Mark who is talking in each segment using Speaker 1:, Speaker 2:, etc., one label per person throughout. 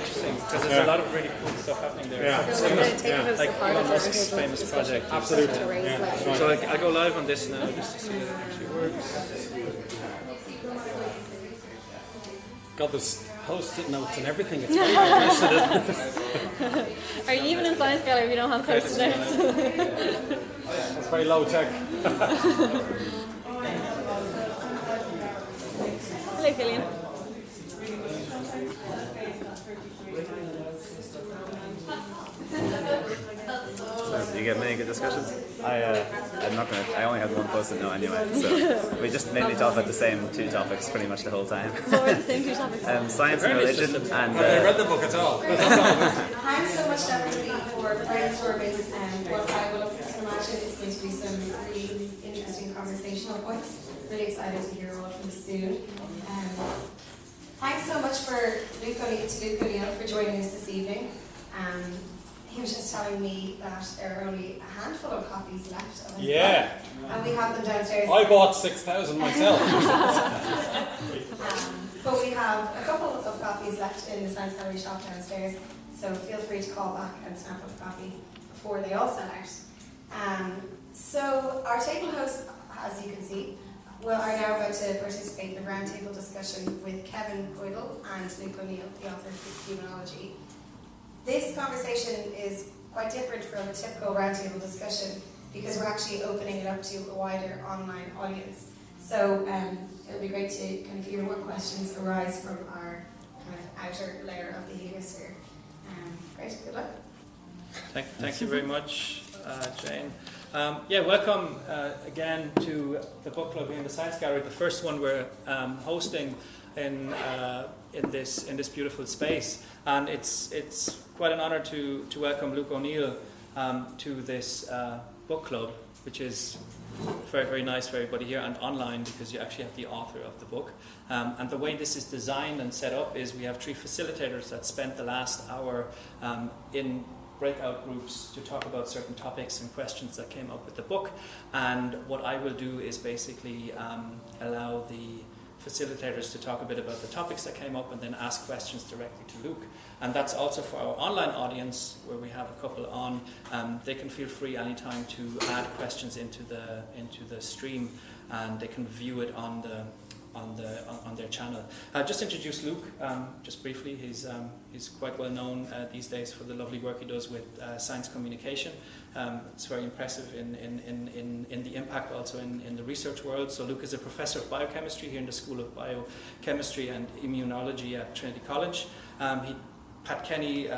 Speaker 1: interesting because there's a lot of really cool stuff happening there.
Speaker 2: Yeah.
Speaker 3: So we're going to take it as
Speaker 1: Like
Speaker 3: a part
Speaker 1: Elon
Speaker 3: of
Speaker 1: Musk's
Speaker 3: our
Speaker 1: famous project.
Speaker 2: Absolutely.
Speaker 3: to raise
Speaker 2: Yeah.
Speaker 3: like,
Speaker 1: So I go live on this now just to see that it actually works.
Speaker 2: Got this post-it notes and everything. It's very professional.
Speaker 3: Are you even in Science Gallery if you don't have post-it notes?
Speaker 2: It's very low tech.
Speaker 3: Hello, Killian.
Speaker 4: Do you get many good discussions? I only had one post-it note anyway, so we just mainly talk about the same two topics pretty much the whole time.
Speaker 3: What were the same two topics?
Speaker 4: Science and religion, and
Speaker 2: Have I read the book at all?
Speaker 5: Thanks so much, everybody, for brainstorming. What I will imagine is going to be some really interesting conversational points. Really excited to hear all from you soon. Thanks so much to Luke O'Neill for joining us this evening. He was just telling me that there are only a handful of copies left of his book, and we have them downstairs.
Speaker 2: I bought 6,000 myself.
Speaker 5: But we have a couple of copies left in the Science Gallery shop downstairs, so feel free to call back and snap up a copy before they all sell out. So our table hosts, as you can see, are now about to participate in a roundtable discussion with Kevin Boydell and Luke O'Neill, the author of Humanology. This conversation is quite different from a typical roundtable discussion because we're actually opening it up to a wider online audience. So it'll be great to kind of hear what questions arise from our kind of outer layer of the heliosphere. Great, good luck.
Speaker 1: Thank you very much, Jane. Welcome again to the book club here in the Science Gallery. The first one we're hosting in this beautiful space, and it's quite an honour to welcome Luke O'Neill to this book club, which is very, very nice for everybody here and online because you actually have the author of the book. And the way this is designed and set up is we have 3 facilitators that spent the last hour in breakout groups to talk about certain topics and questions that came up with the book. And what I will do is basically allow the facilitators to talk a bit about the topics that came up and then ask questions directly to Luke. And that's also for our online audience where we have a couple on. They can feel free anytime to add questions into the stream, and they can view it on their channel. Just introduce Luke, just briefly. He's quite well known these days for the lovely work he does with science communication. It's very impressive in the impact also in the research world. So Luke is a professor of biochemistry here in the School of Biochemistry and Immunology at Trinity College. Pat Kenny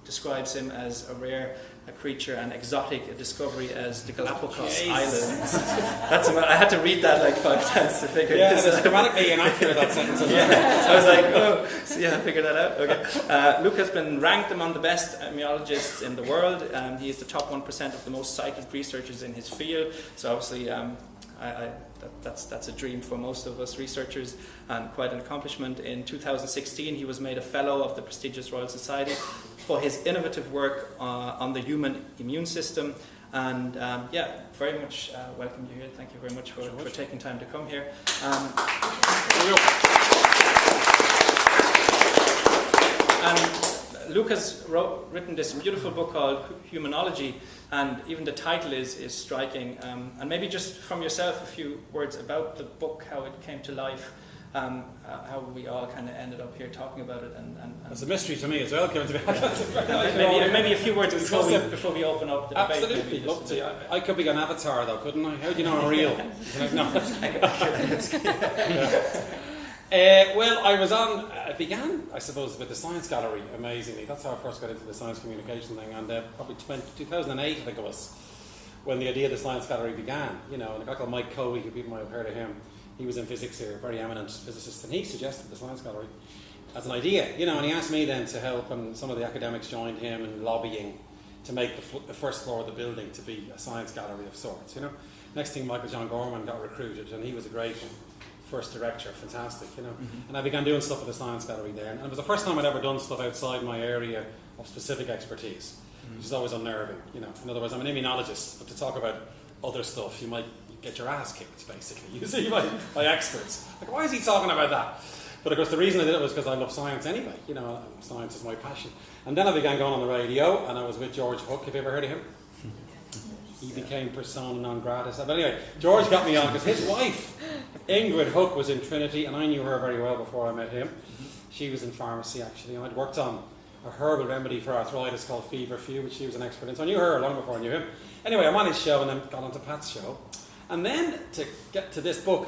Speaker 1: describes him as a rare creature and exotic, a discovery as the Galapagos Islands. I had to read that like 5 times to figure
Speaker 2: this
Speaker 1: this
Speaker 2: out.
Speaker 1: out.
Speaker 2: Grammatically inaccurate, that sentence.
Speaker 1: I was like, I figured that out. Okay. Luke has been ranked among the best immunologists in the world. He is the top 1% of the most cited researchers in his field. So obviously, that's a dream for most of us researchers and quite an accomplishment. In 2016, he was made a fellow of the prestigious Royal Society for his innovative work on the human immune system. And very much welcome you here. Thank you very much for taking time to come here. And Luke has written this beautiful book called Humanology, and even the title is striking. And maybe just from yourself, a few words about the book, how it came to life, how we all kind of ended up here talking about it. And
Speaker 2: It's a mystery to me as well, Kevin, to be honest.
Speaker 1: maybe a few words before we open up the debate.
Speaker 2: Absolutely, love to. I could be an avatar though, couldn't I? How do you know I'm real? Well, I began, I suppose, with the Science Gallery, amazingly. That's how I first got into the science communication thing, and probably 2008, I think it was, when the idea of the Science Gallery began. And a guy called Mike Coey, who people might have heard of him, he was in physics here, a very eminent physicist, and he suggested the Science Gallery as an idea, and he asked me then to help, and some of the academics joined him in lobbying to make the first floor of the building to be a science gallery of sorts, Next thing, Michael John Gorman got recruited, and he was a great first director, fantastic, And I began doing stuff at the Science Gallery then, and it was the first time I'd ever done stuff outside my area of specific expertise, which is always unnerving, In other words, I'm an immunologist, but to talk about other stuff, you might get your ass kicked, basically, you see, by experts. Like, why is he talking about that? But of course, the reason I did it was because I love science anyway. You know, science is my passion. And then I began going on the radio, and I was with George Hook. Have you ever heard of him? He became persona non grata. But anyway, George got me on because his wife, Ingrid Hook, was in Trinity, and I knew her very well before I met him. She was in pharmacy, actually, and I'd worked on a herbal remedy for arthritis called feverfew, which she was an expert in. So I knew her long before I knew him. Anyway, I'm on his show, and then got onto Pat's show. And then, to get to this book,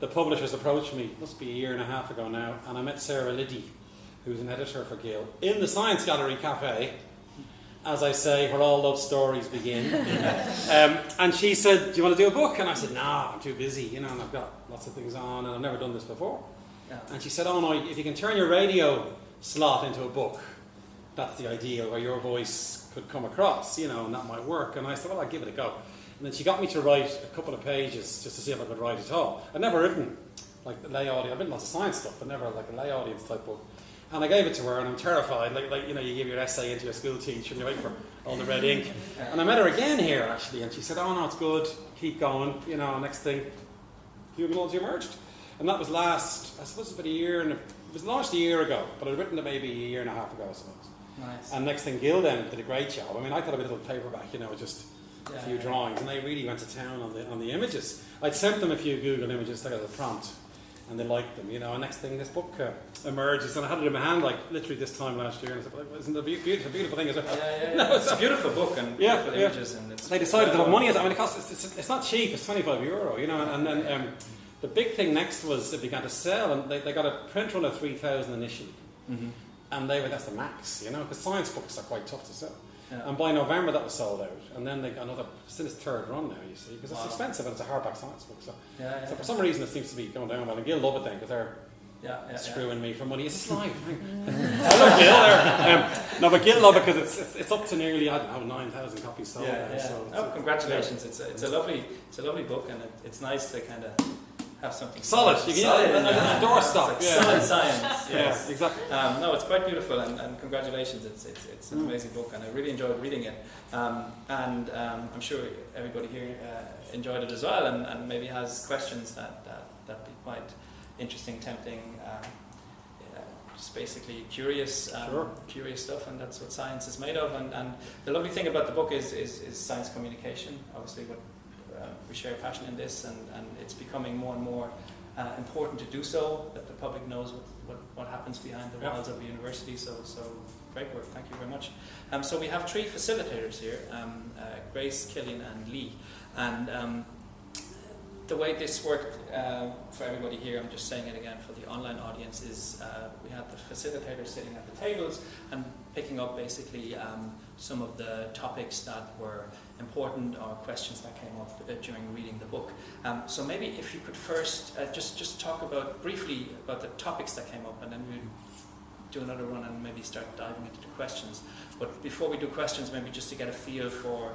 Speaker 2: the publishers approached me, must be a year and a half ago now, and I met Sarah Liddy, who's an editor for Gill, in the Science Gallery Cafe, as I say, where all love stories begin. And she said, do you want to do a book? And I said, nah, I'm too busy, you know, and I've got lots of things on, and I've never done this before. Yeah. And she said, oh no, if you can turn your radio slot into a book, that's the ideal, where your voice could come across, you know, and that might work. And I said, well, I'll give it a go. And then she got me to write a couple of pages just to see if I could write at all. I'd never written like the lay audience. I've written lots of science stuff, but never like a lay audience type book. And I gave it to her, and I'm terrified. Like you know, you give your essay into your school teacher, and you wait for all the red ink. And I met her again here actually, and she said, "Oh no, it's good. Keep going. You know, next thing, Humanology emerged." And that was last, I suppose, about a year, and it was launched a year ago, but I'd written it maybe a year and a half ago, I suppose.
Speaker 1: Nice.
Speaker 2: And next thing, Gill then did a great job. I mean, I thought it'd be a little paperback, you know, just a few drawings, and they really went to town on the images. I'd sent them a few Google images like as a prompt, and they liked them, you know. And next thing, this book emerges, and I had it in my hand like literally this time last year, and I said, well, "Isn't it a beautiful thing?" Is it?
Speaker 1: Yeah.
Speaker 2: No,
Speaker 1: it's a beautiful book and beautiful images, and it's
Speaker 2: they decided to put money at it. I mean, it costs. It's not cheap. It's €25, you know. And then the big thing next was it began to sell, and they got a print run of 3,000 initially, and that's the max, you know, because science books are quite tough to sell. Yeah. And by November that was sold out, and then they got another, still its third run now, you see, because it's expensive and it's a hardback science book. So for some reason it seems to be going down well, and Gill love it then because they're screwing me for money. Is this live? I love Gill there. No, but Gill love it because it's up to nearly, I don't know, 9,000 copies sold. So
Speaker 1: congratulations! It's a lovely book, and it's nice to kind of have something
Speaker 2: solid. You can a doorstop.
Speaker 1: Solid science. Yes,
Speaker 2: exactly.
Speaker 1: No, it's quite beautiful, and congratulations. It's an amazing book, and I really enjoyed reading it. And I'm sure everybody here enjoyed it as well, and maybe has questions that be quite interesting, tempting. Just basically curious stuff, and that's what science is made of. And the lovely thing about the book is science communication. Obviously, we share a passion in this, and it's becoming more and more important to do so, that the public knows what happens behind the walls of the university. So great work, thank you very much. So we have three facilitators here, Grace, Killian and Lee. And the way this worked for everybody here, I'm just saying it again for the online audience, is we had the facilitators sitting at the tables and picking up basically some of the topics that were important or questions that came up during reading the book. So maybe if you could first just talk briefly about the topics that came up, and then we'll do another run and maybe start diving into the questions. But before we do questions, maybe just to get a feel for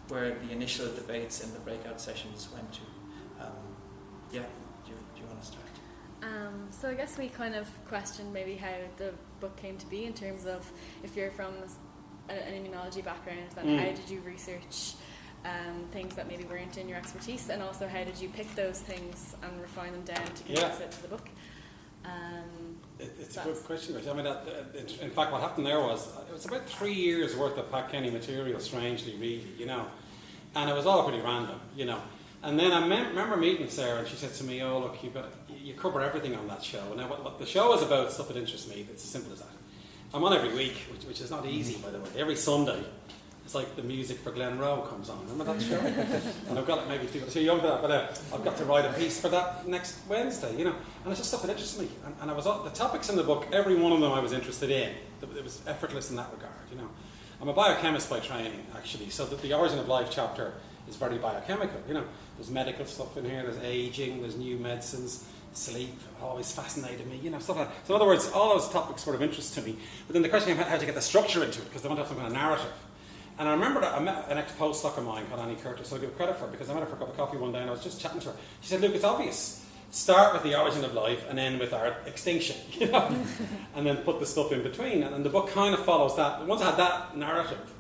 Speaker 1: where the initial debates in the breakout sessions went to. Do you want to start?
Speaker 3: So I guess we kind of questioned maybe how the book came to be, in terms of if you're from an immunology background, then how did you research things that maybe weren't in your expertise, and also how did you pick those things and refine them down to condense it to the book?
Speaker 2: It's a good question. I mean, in fact, what happened there was it was about 3 years worth of Pat Kenny material, strangely, really, you know, and it was all pretty random, you know. And then I remember meeting Sarah, and she said to me, "Oh, look, you cover everything on that show." Now, what the show is about, stuff that interests me. It's as simple as that. I'm on every week, which is not easy, by the way. Every Sunday, it's like the music for Glen Rowe comes on. Remember that show? And I've got maybe people too young for that, but I've got to write a piece for that next Wednesday, you know. And it's just stuff that interests me. And I was the topics in the book, every one of them I was interested in. It was effortless in that regard, you know. I'm a biochemist by training, actually, so that the Origin of Life chapter is very biochemical, you know. There's medical stuff in here, there's aging, there's new medicines, sleep always fascinated me, you know, stuff like that. So in other words, all those topics sort of interest to me. But then the question came how to get the structure into it, because they want to have some kind of narrative. And I remember that I met an ex-postdoc of mine called Annie Curtis, so I give credit for her, because I met her for a cup of coffee one day and I was just chatting to her. She said, "Look, it's obvious. Start with the origin of life and end with our extinction, you know, and then put the stuff in between." And the book kind of follows that. Once I had that narrative,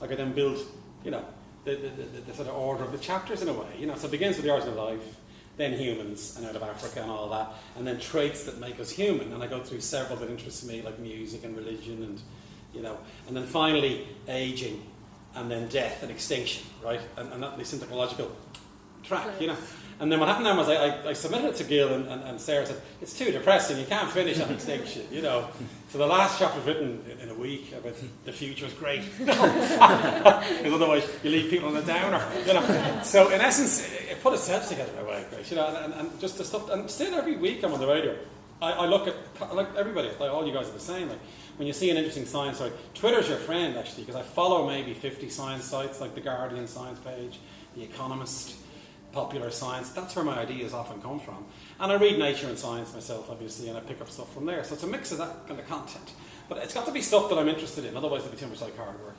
Speaker 2: I could then build, you know, the sort of order of the chapters in a way, you know. So it begins with the origin of life, then humans and out of Africa and all that, and then traits that make us human. And I go through several that interest me, like music and religion, and and then finally aging, and then death and extinction, right? And that seems like a logical track, And then what happened then was I submitted it to Gil, and Sarah said, it's too depressing, you can't finish on extinction, So the last chapter was written in a week about the future is great. Because otherwise you leave people on a downer, So in essence, it put itself together in a way, and just the stuff, and still every week I'm on the radio, I look at, like everybody, like all you guys are the same, like when you see an interesting science site, Twitter's your friend actually, because I follow maybe 50 science sites, like the Guardian science page, The Economist, Popular Science. That's where my ideas often come from. And I read Nature and Science myself, obviously, and I pick up stuff from there. So it's a mix of that kind of content. But it's got to be stuff that I'm interested in, otherwise it'll be too much like hard work,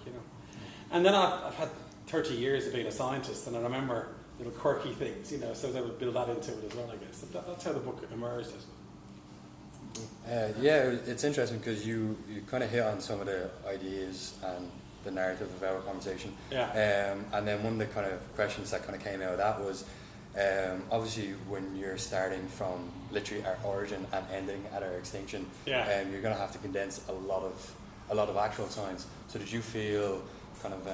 Speaker 2: And then I've had 30 years of being a scientist, and I remember little quirky things, so I was able to build that into it as well, I guess. That's how the book emerged.
Speaker 6: Yeah, it's interesting because you kind of hit on some of the ideas and the narrative of our conversation.
Speaker 2: Yeah.
Speaker 6: And then one of the kind of questions that kind of came out of that was, obviously when you're starting from literally our origin and ending at our extinction, you're going to have to condense a lot of actual science. So did you feel kind of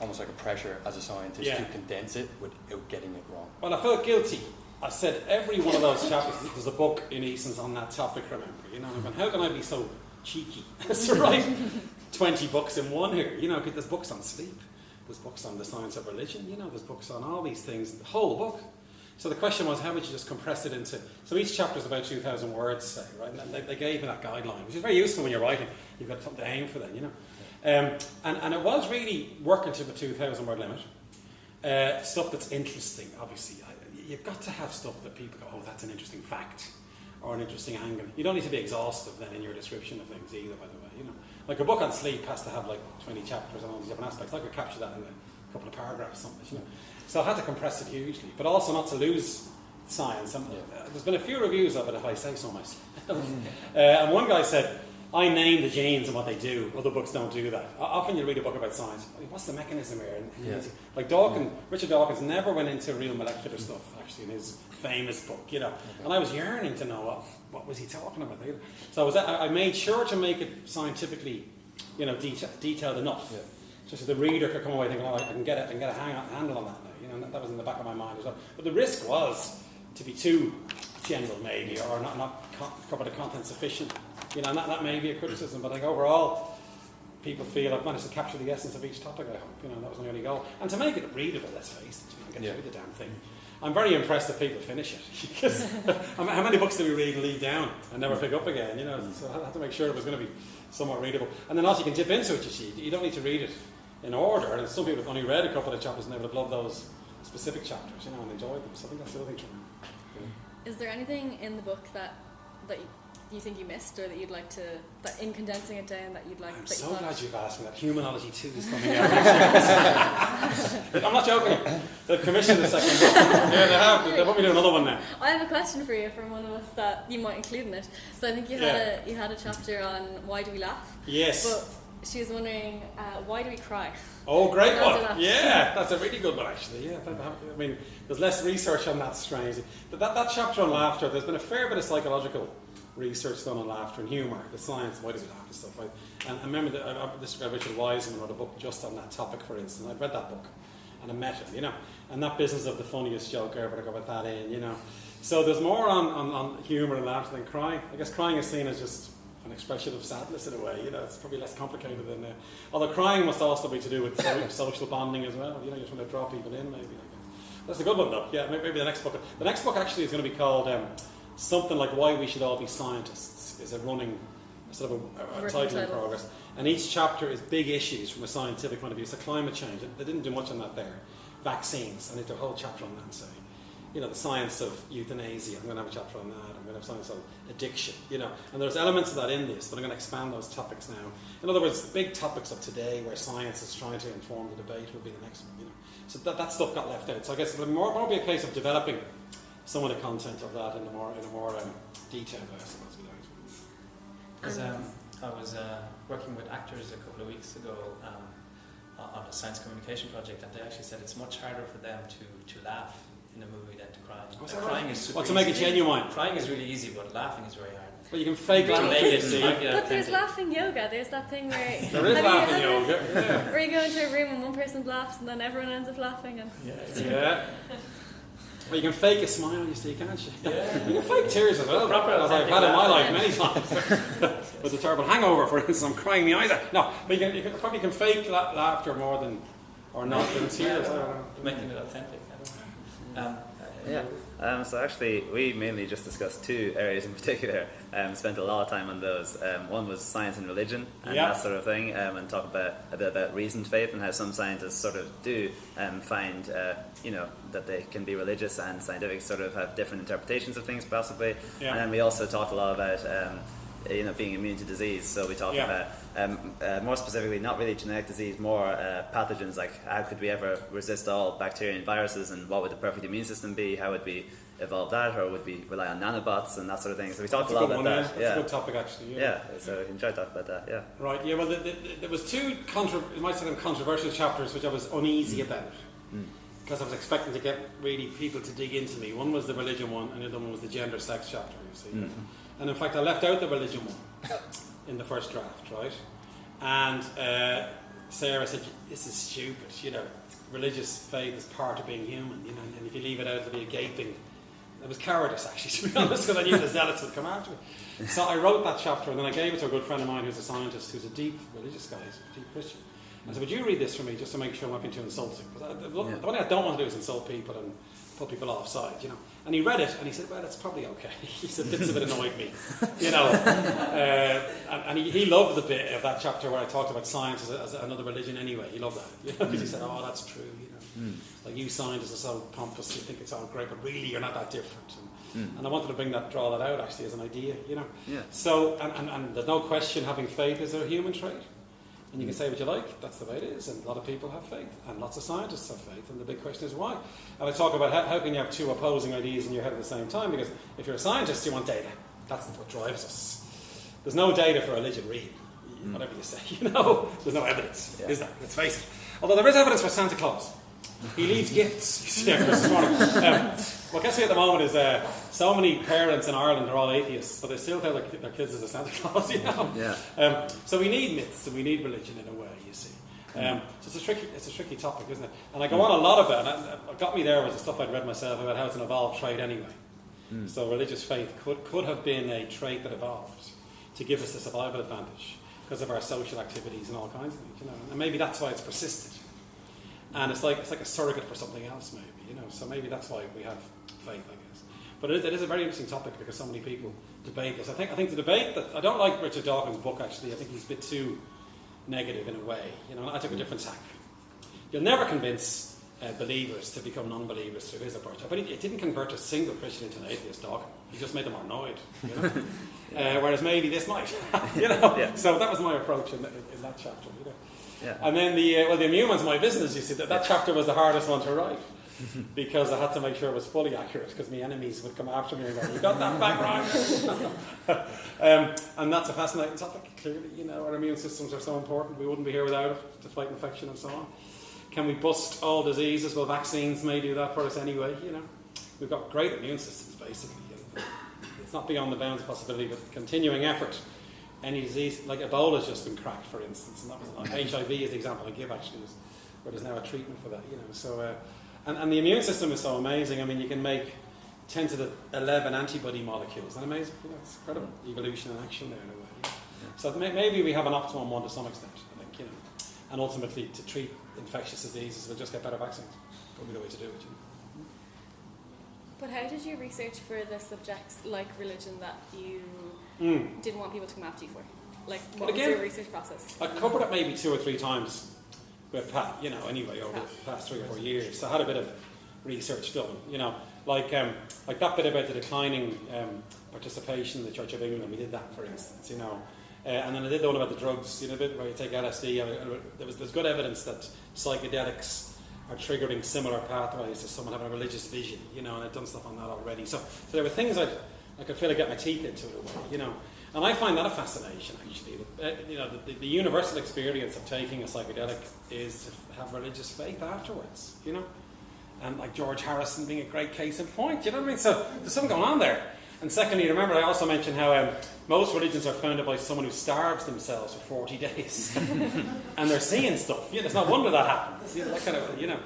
Speaker 6: almost like a pressure as a scientist to condense it without getting it wrong?
Speaker 2: Well, I felt guilty. I said every one of those chapters, there's a book in Eason's on that topic, remember, and I'm going, how can I be so cheeky as to write 20 books in one here, because there's books on sleep, there's books on the science of religion, there's books on all these things, the whole book. So the question was, how would you just compress it into, so each chapter is about 2,000 words, say, right, and they gave me that guideline, which is very useful when you're writing, you've got something to aim for then, and it was really working to the 2,000 word limit, stuff that's interesting, obviously. You've got to have stuff that people go, oh, that's an interesting fact or an interesting angle. You don't need to be exhaustive then in your description of things either, by the way. Like a book on sleep has to have like 20 chapters on all these different aspects. I could capture that in a couple of paragraphs, something. So I had to compress it hugely, but also not to lose science. There's been a few reviews of it, if I say so myself. And one guy said, I name the genes and what they do. Other books don't do that. Often you read a book about science. What's the mechanism here? Like Richard Dawkins never went into real molecular stuff, actually, in his famous book, And I was yearning to know what was he talking about. So I made sure to make it scientifically, detailed enough, just so the reader could come away thinking, oh, I can get a handle on that now. And that was in the back of my mind as well. But the risk was to be too general, maybe, or not cover the content sufficiently. And that may be a criticism, but like overall, people feel I've managed to capture the essence of each topic, I hope. That was my only goal. And to make it readable, let's face it, get through the damn thing. I'm very impressed if people finish it. Because how many books do we read and leave down and never pick up again? So I had to make sure it was going to be somewhat readable. And then also you can dip into it, you see. You don't need to read it in order. And some people have only read a couple of chapters and they would have loved those specific chapters, and enjoyed them. So I think that's the other thing to
Speaker 3: Is there anything in the book that you think you missed, or that you'd like to, that in condensing it down, that you'd like?
Speaker 2: I'm
Speaker 3: that
Speaker 2: so
Speaker 3: you
Speaker 2: glad you've asked me that. Humanology 2 is coming out next year. I'm not joking. They've commissioned the second book. Yeah, they have. They'll probably do another one now.
Speaker 3: I have a question for you from one of us that you might include in it. So I think you had a chapter on why do we laugh?
Speaker 2: Yes.
Speaker 3: But she was wondering, why do we cry?
Speaker 2: Oh, great one. Yeah, that's a really good one, actually. Yeah, I mean, there's less research on that, strangely. But that chapter on laughter, there's been a fair bit of psychological research done on laughter and humour, the science, why do we laugh and stuff. And I remember this guy Richard Wiseman wrote a book just on that topic, for instance. I'd read that book and I met him, and that business of the funniest joke ever, to go with that in, So there's more on humour and laughter than crying. I guess crying is seen as just an expression of sadness in a way, it's probably less complicated than although crying must also be to do with social bonding as well, you're trying to draw people in maybe. That's a good one though, maybe the next book. The next book actually is going to be called something like Why We Should All Be Scientists, is a running sort of a title in progress, and each chapter is big issues from a scientific point of view. So climate change, they didn't do much on that there. Vaccines, and they did a whole chapter on that, say. The science of euthanasia, I'm going to have a chapter on that. I'm going to have science of addiction, and there's elements of that in this, but I'm going to expand those topics now. In other words, big topics of today where science is trying to inform the debate will be the next one, So that stuff got left out. So I guess it'll probably be a case of developing some of the content of that in a more detailed way, I suppose.
Speaker 1: Because I was working with actors a couple of weeks ago on a science communication project, and they actually said it's much harder for them to laugh in a movie than to crying.
Speaker 2: Oh, is
Speaker 1: Like,
Speaker 2: that
Speaker 1: crying
Speaker 2: right?
Speaker 1: is super
Speaker 2: Well, to make it
Speaker 1: easy.
Speaker 2: genuine.
Speaker 1: Crying is really easy, but laughing is very hard.
Speaker 2: But you can fake
Speaker 3: Really?
Speaker 2: laughter, you see.
Speaker 3: But there's laughing yoga. There's that thing where
Speaker 2: There is
Speaker 3: have
Speaker 2: laughing
Speaker 3: you,
Speaker 2: yoga. Yeah.
Speaker 3: where you go into a room and one person laughs and then everyone ends up laughing. And
Speaker 2: Yeah. Well, you can fake a smile, you see, can't you? Yeah. You can fake tears as well,
Speaker 1: Proper
Speaker 2: as I've had in my life
Speaker 1: authentic
Speaker 2: many times. With a terrible hangover, for instance, I'm crying my eyes out. No, but you probably can fake laughter more than, or not than tears. I don't know.
Speaker 1: Making it authentic. I don't know.
Speaker 4: Yeah. So actually, we mainly just discussed two areas in particular. Spent a lot of time on those. One was science and religion and that sort of thing, and talk a bit about reasoned faith and how some scientists sort of do find, that they can be religious and scientific, sort of have different interpretations of things possibly.
Speaker 2: Yeah.
Speaker 4: And then we also talked a lot about being immune to disease. So we talked about more specifically, not really genetic disease, more pathogens, like how could we ever resist all bacteria and viruses, and what would the perfect immune system be? How would we evolve that, or would we rely on nanobots and that sort of thing? So we talked a lot about that.
Speaker 2: That's a good topic, actually.
Speaker 4: Yeah, so I enjoyed talking about that. Yeah.
Speaker 2: Right. Yeah. Well, there was two it might say them controversial chapters which I was uneasy about because I was expecting to get really people to dig into me. One was the religion one, and the other one was the gender sex chapter. You see. And in fact, I left out the religion one in the first draft, right? And Sarah said, "This is stupid. Religious faith is part of being human. And if you leave it out, it'll be a gaping." It was cowardice, actually, to be honest, because I knew the zealots would come after me. So I wrote that chapter, and then I gave it to a good friend of mine who's a scientist, who's a deep religious guy, he's a deep Christian. I said, "Would you read this for me, just to make sure I'm not being too insulting? Because the one thing I don't want to do is insult people and put people offside, And he read it, and he said, "Well, it's probably okay." He said, "Bits of it annoyed me," And he loved the bit of that chapter where I talked about science as another religion anyway. He loved that, because he said, "Oh, that's true, Like you scientists are so pompous, you think it's all great, but really you're not that different." And I wanted to draw that out actually as an idea,
Speaker 4: Yeah.
Speaker 2: So, and there's no question having faith is a human trait. And you can say what you like, that's the way it is, and a lot of people have faith, and lots of scientists have faith, and the big question is why. And I talk about how can you have two opposing ideas in your head at the same time, because if you're a scientist, you want data. That's what drives us. There's no data for religion, really, whatever you say, there's no evidence, is there? Let's face it. Although there is evidence for Santa Claus. He leaves gifts, you see, Christmas morning. What gets me at the moment is so many parents in Ireland are all atheists, but they still tell their kids as a Santa Claus,
Speaker 4: Yeah.
Speaker 2: So we need myths and we need religion in a way, you see. So it's a tricky topic, isn't it? And I go on a lot about it. What got me there was the stuff I'd read myself about how it's an evolved trait anyway. So religious faith could have been a trait that evolved to give us a survival advantage because of our social activities and all kinds of things, And maybe that's why it's persisted. And it's like a surrogate for something else, maybe, So maybe that's why we have faith, I guess. But it is a very interesting topic because so many people debate this. I think the debate that I don't like Richard Dawkins' book. Actually, I think he's a bit too negative in a way. I took a different tack. You'll never convince believers to become non-believers through his approach. But it didn't convert a single Christian into an atheist. Dawkins. He just made them annoyed. Whereas maybe this might.
Speaker 4: Yeah.
Speaker 2: So that was my approach in that chapter.
Speaker 4: Yeah.
Speaker 2: And then the immune one's my business, you see. That chapter was the hardest one to write because I had to make sure it was fully accurate because my enemies would come after me and go, "You got that back wrong." And that's a fascinating topic, clearly. Our immune systems are so important. We wouldn't be here without it to fight infection and so on. Can we bust all diseases? Well, vaccines may do that for us anyway, We've got great immune systems, basically. It's not beyond the bounds of possibility, but continuing effort. Any disease, like Ebola has just been cracked, for instance, and that was HIV is the example I give actually, where there's now a treatment for that, So, and the immune system is so amazing. I mean, you can make 10 to the 11 antibody molecules. Isn't that amazing? It's incredible evolution in action there in a way. So maybe we have an optimum one to some extent, I think, And ultimately, to treat infectious diseases, we'll just get better vaccines. That'll be the way to do it.
Speaker 3: But how did you research for the subjects like religion that you didn't want people to come after you for? Like, what was your research process?
Speaker 2: I covered it maybe 2 or 3 times with Pat, anyway, over the past 3 or 4 years. So I had a bit of research done, like that bit about the declining participation in the Church of England. We did that, for instance, and then I did the one about the drugs, the bit where you take LSD. There's good evidence that psychedelics are triggering similar pathways to someone having a religious vision, and I've done stuff on that already. So there were things I could feel I get my teeth into in a way, And I find that a fascination, actually. The universal experience of taking a psychedelic is to have religious faith afterwards, and like George Harrison being a great case in point. You know what I mean? So there's something going on there. And secondly, remember I also mentioned how most religions are founded by someone who starves themselves for 40 days. And they're seeing stuff. It's no wonder that happens. That kind of,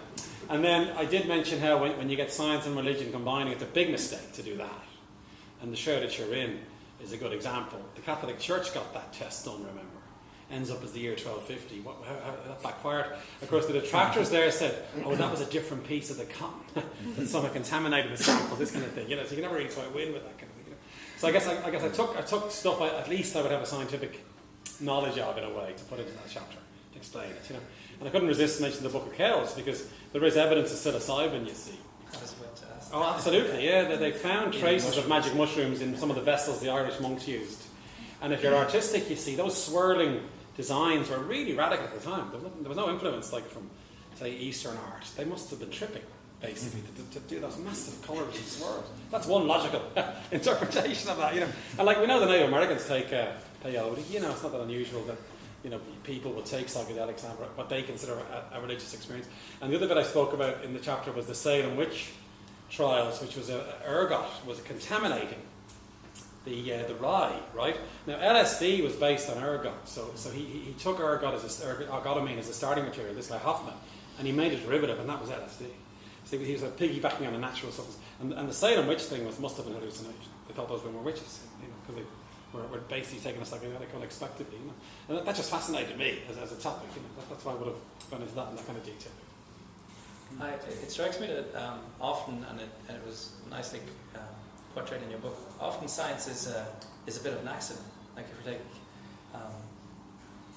Speaker 2: And then I did mention how when you get science and religion combining, it's a big mistake to do that. And the show that you're in is a good example. The Catholic Church got that test done, remember. Ends up as the year 1250. How that backfired. Of course, the detractors there said, that was a different piece of the cotton. That someone contaminated the sample, this kind of thing. So you can never really quite win with that kind of thing. So I guess I took stuff at least I would have a scientific knowledge of in a way to put into that chapter to explain it. And I couldn't resist mentioning the Book of Kells because there is evidence of psilocybin, you see.
Speaker 1: I was about to ask.
Speaker 2: Oh, absolutely, yeah. They found traces of magic mushrooms in some of the vessels the Irish monks used. And if you're artistic, you see, those swirling designs were really radical at the time. There was no influence like from, say, Eastern art. They must have been tripping, basically, to do those massive colours and swirls. That's one logical interpretation of that, And like we know the Native Americans take peyote, it's not that unusual that people would take psychedelics and what they consider a religious experience. And the other bit I spoke about in the chapter was the Salem witch trials, which was ergot was contaminating the rye, right? Now LSD was based on ergot, so he took ergot ergotamine as a starting material, this guy Hoffman, and he made a derivative, and that was LSD. So he was piggybacking on a natural substance. And the Salem witch thing must have been hallucination. They thought those women were witches, because they were basically taking a psychedelic unexpectedly, And that just fascinated me as a topic, That's why I would have gone into that in that kind of detail.
Speaker 1: It strikes me that often, and it was nicely portrayed in your book, often science is a bit of an accident. Like if you take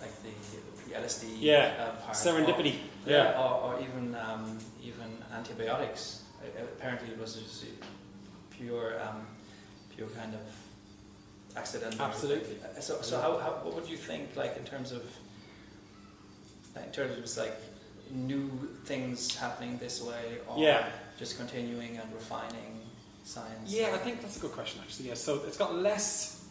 Speaker 1: like the LSD part,
Speaker 2: serendipity,
Speaker 1: or even antibiotics. Apparently, it was just pure kind of accident.
Speaker 2: Absolutely.
Speaker 1: So how what would you think, like in terms of just like new things happening this way, or just continuing and refining science?
Speaker 2: Yeah, I think that's a good question actually. Yeah, so it's got less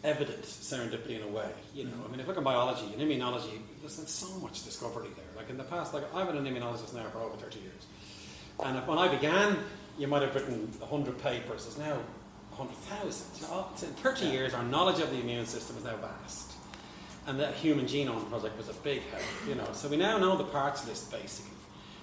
Speaker 2: evident serendipity in a way. I mean, if you look at biology and immunology, there's been so much discovery there. Like in the past, I've been an immunologist now for over 30 years, and when I began, you might have written 100 papers. There's now 100,000. In 30 years, our knowledge of the immune system is now vast. And the Human Genome Project was a big help, So we now know the parts list, basically.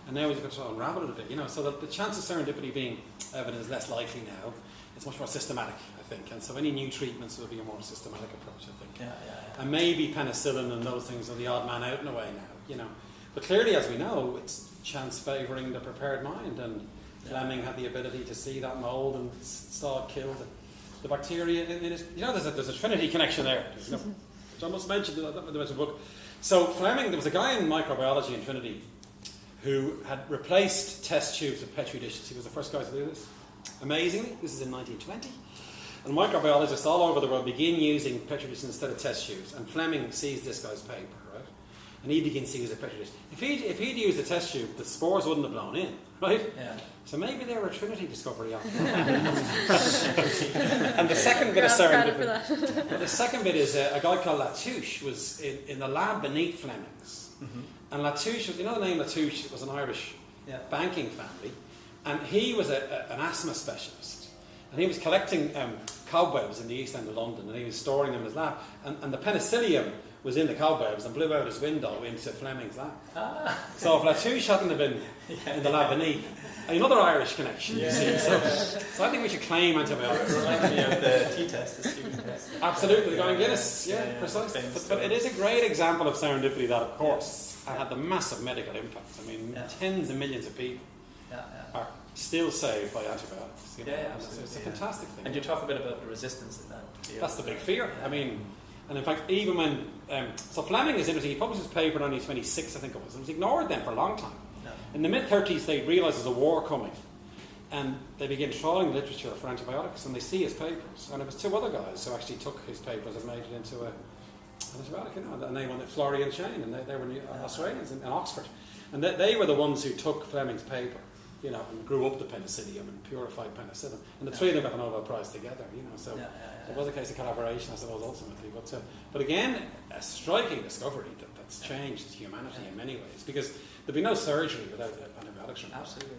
Speaker 2: And now we've got to unravel it a bit, So the chance of serendipity being evident is less likely now. It's much more systematic, I think. And so any new treatments will be a more systematic approach, I think.
Speaker 1: Yeah.
Speaker 2: And maybe penicillin and those things are the odd man out in a way now, But clearly, as we know, it's chance favouring the prepared mind. And Fleming had the ability to see that mould and saw it kill the bacteria in his... there's a Trinity connection there. Which I must mention in the book. So Fleming, there was a guy in microbiology in Trinity who had replaced test tubes with Petri dishes. He was the first guy to do this. Amazingly, this is in 1920. And microbiologists all over the world begin using Petri dishes instead of test tubes. And Fleming sees this guy's paper, right? And he begins to use a Petri dish. If he'd used a test tube, the spores wouldn't have blown in, right?
Speaker 1: Yeah.
Speaker 2: So maybe they were a Trinity discovery after And the second bit of serendipity. The second bit is a guy called Latouche was in the lab beneath Fleming's. Mm-hmm. And Latouche, the name Latouche was an Irish banking family. And he was an asthma specialist. And he was collecting cobwebs in the East End of London, and he was storing them in his lab. And the penicillium was in the cobwebs and blew out his window into Fleming's lab. So if Latouche hadn't have been in the lab beneath, another Irish connection, you see. So I think we should claim antibiotics.
Speaker 1: Remind me of the T-test, the student test.
Speaker 2: Absolutely, going Guinness, precisely. But it is a great example of serendipity that, of course, had the massive medical impact. I mean, tens of millions of people are still saved by antibiotics.
Speaker 1: Absolutely.
Speaker 2: It's a fantastic thing.
Speaker 1: And you talk a bit about the resistance in that field.
Speaker 2: That's the big fear. I mean, and in fact, even when... so Fleming is interesting. He published his paper in 1926, I think it was. It was ignored then for a long time. No. In the mid-30s, they realise there's a war coming. And they begin trawling the literature for antibiotics, and they see his papers. And it was two other guys who actually took his papers and made it into an antibiotic. And they went to Florey and Shane, and they were Australians in Oxford. And they were the ones who took Fleming's paper, and grew up the penicillium and purified penicillin. And the three of them got the Nobel Prize together, So it was a case of collaboration, I suppose, ultimately. But again, a striking discovery that's changed humanity in many ways, because there'd be no surgery without antibiotics.
Speaker 1: Absolutely,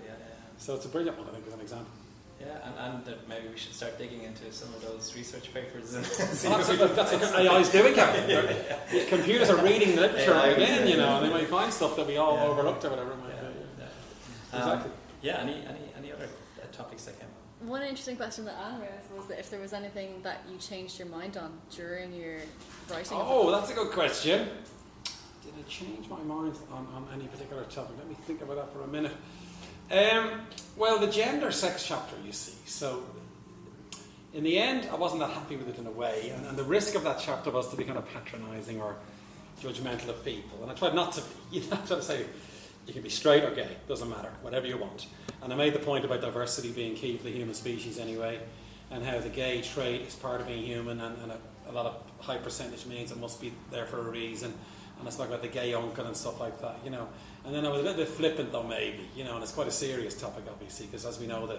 Speaker 2: So it's a brilliant one, I think, as an example.
Speaker 1: Yeah, and that maybe we should start digging into some of those research papers. And
Speaker 2: that's what AI is doing, Kevin. Computers are reading the literature again, you know, and they might find stuff that we all overlooked or whatever it might be.
Speaker 1: Exactly. Any other topics that came up?
Speaker 3: One interesting question that Anne raised was that if there was anything that you changed your mind on during your writing.
Speaker 2: Oh, that's a good question. Did I change my mind on any particular topic? Let me think about that for a minute. Well, the gender sex chapter, you see. So, in the end, I wasn't that happy with it in a way. And the risk of that chapter was to be kind of patronising or judgmental of people. And I tried not to be. You know, I tried to say, you can be straight or gay, doesn't matter, whatever you want. And I made the point about diversity being key for the human species anyway, and how the gay trait is part of being human, and a lot of high percentage means it must be there for a reason. And it's like about the gay uncle and stuff like that, you know. And then I was a little bit flippant though, maybe, you know, and it's quite a serious topic, obviously, because as we know, the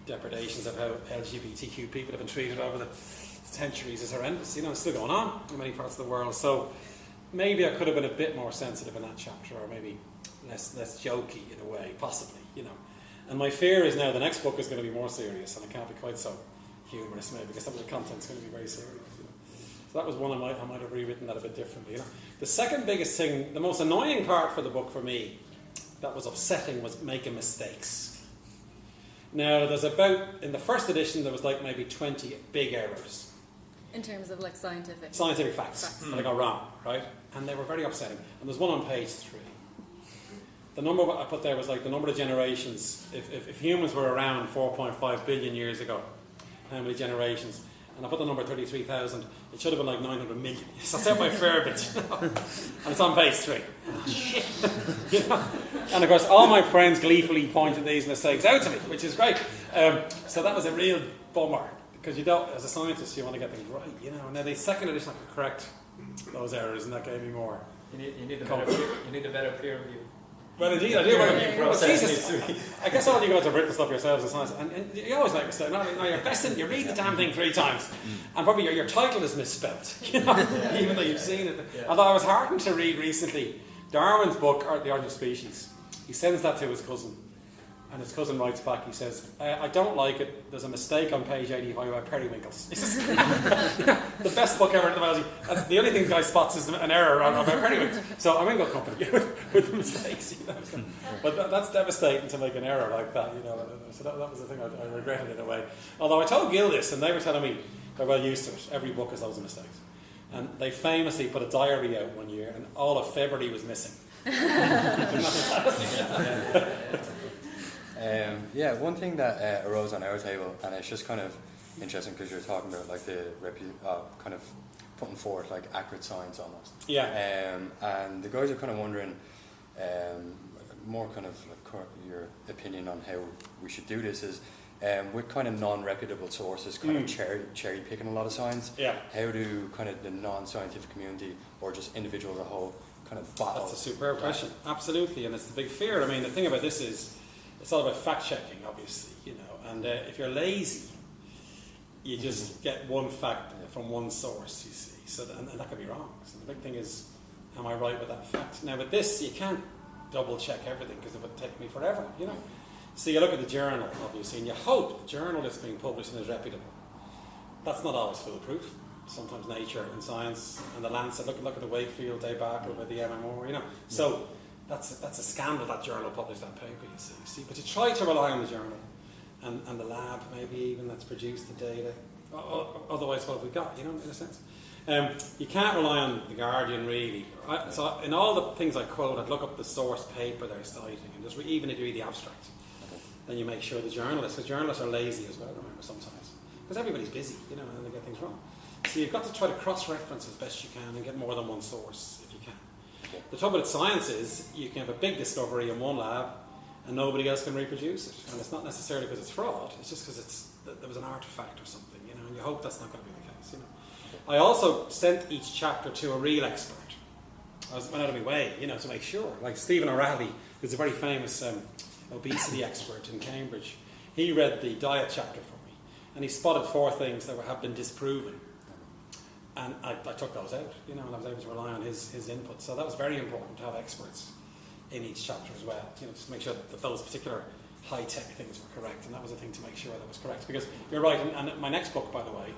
Speaker 2: depredations of how LGBTQ people have been treated over the centuries is horrendous. You know, it's still going on in many parts of the world. So maybe I could have been a bit more sensitive in that chapter, or maybe less jokey in a way, possibly, you know. And my fear is now the next book is going to be more serious, and it can't be quite so humorous maybe, because some of the content's going to be very serious. You know? So that was one I might have rewritten that a bit differently, you know. The second biggest thing, the most annoying part for the book for me, that was upsetting, was making mistakes. Now, there's about, in the first edition, there was like maybe 20 big errors.
Speaker 3: In terms of like scientific
Speaker 2: facts that I got wrong, right? And they were very upsetting. And there's one on page 3. The number I put there was like the number of generations. If humans were around 4.5 billion years ago, how many generations? And I put the number 33,000. It should have been like 900 million. So it's out by a fair bit, you know? And it's on page 3. Oh, shit. You know? And of course, all my friends gleefully pointed these mistakes out to me, which is great. So that was a real bummer, because you don't, as a scientist, you want to get things right, you know. Now the second edition I could correct those errors, and that gave me more.
Speaker 1: You need a better peer review.
Speaker 2: Well, indeed, I do. I guess all you guys have written stuff yourselves in science, and you always make mistakes. Now you're besting, you read the damn thing 3 times, and probably your title is misspelt, you know, even though you've seen it. Yeah. Although I was heartened to read recently Darwin's book, The Origin of Species. He sends that to his cousin, and his cousin writes back, he says, I don't like it, there's a mistake on page 85 about periwinkles. He says, the best book ever in the world. The only thing the guy spots is an error about periwinkles. So I'm in good company with the mistakes, you know. So, but that's devastating to make an error like that, you know. So that was the thing I regretted in a way. Although I told Gil this, and they were telling me they're well used to it. Every book has loads of mistakes. And they famously put a diary out one year, and all of February was missing.
Speaker 6: One thing that arose on our table, and it's just kind of interesting because you're talking about like the kind of putting forward like accurate science almost.
Speaker 2: Yeah.
Speaker 6: And the guys are kind of wondering more kind of like your opinion on how we should do this is with kind of non-reputable sources, kind of cherry picking a lot of science.
Speaker 2: Yeah.
Speaker 6: How do kind of the non-scientific community or just individuals as a whole kind of battle?
Speaker 2: That's a superb question. Absolutely, and it's the big fear. I mean, the thing about this is, it's all about fact-checking, obviously, you know, and if you're lazy, you just get one fact from one source, you see, so and that could be wrong. So the big thing is, am I right with that fact? Now with this, you can't double-check everything, because it would take me forever, you know. So you look at the journal, obviously, and you hope the journal that's being published is reputable. That's not always foolproof. Sometimes Nature and Science and the Lancet, look at the Wakefield debacle with the MMR, you know. So that's a scandal that journal published that paper, you see. But you try to rely on the journal and the lab, maybe even, that's produced the data. Otherwise, what have we got, you know, in a sense? You can't rely on the Guardian, really. So in all the things I quote, I'd look up the source paper they're citing, and just even if you read the abstract, then you make sure the journalists, because journalists are lazy as well, remember, sometimes. Because everybody's busy, you know, and they get things wrong. So you've got to try to cross-reference as best you can and get more than one source, if you can. Okay. The trouble with science is, you can have a big discovery in one lab, and nobody else can reproduce it. And it's not necessarily because it's fraud, it's just because there was an artifact or something, you know, and you hope that's not going to be the case, you know. Okay. I also sent each chapter to a real expert. I went out of my way, you know, to make sure. Like Stephen O'Reilly, who's a very famous obesity expert in Cambridge, he read the diet chapter for me, and he spotted 4 things that have been disproven. And I took those out, you know, and I was able to rely on his input. So that was very important to have experts in each chapter as well, you know, just to make sure that those particular high-tech things were correct, and that was a thing to make sure that was correct. Because you're right, and my next book, by the way,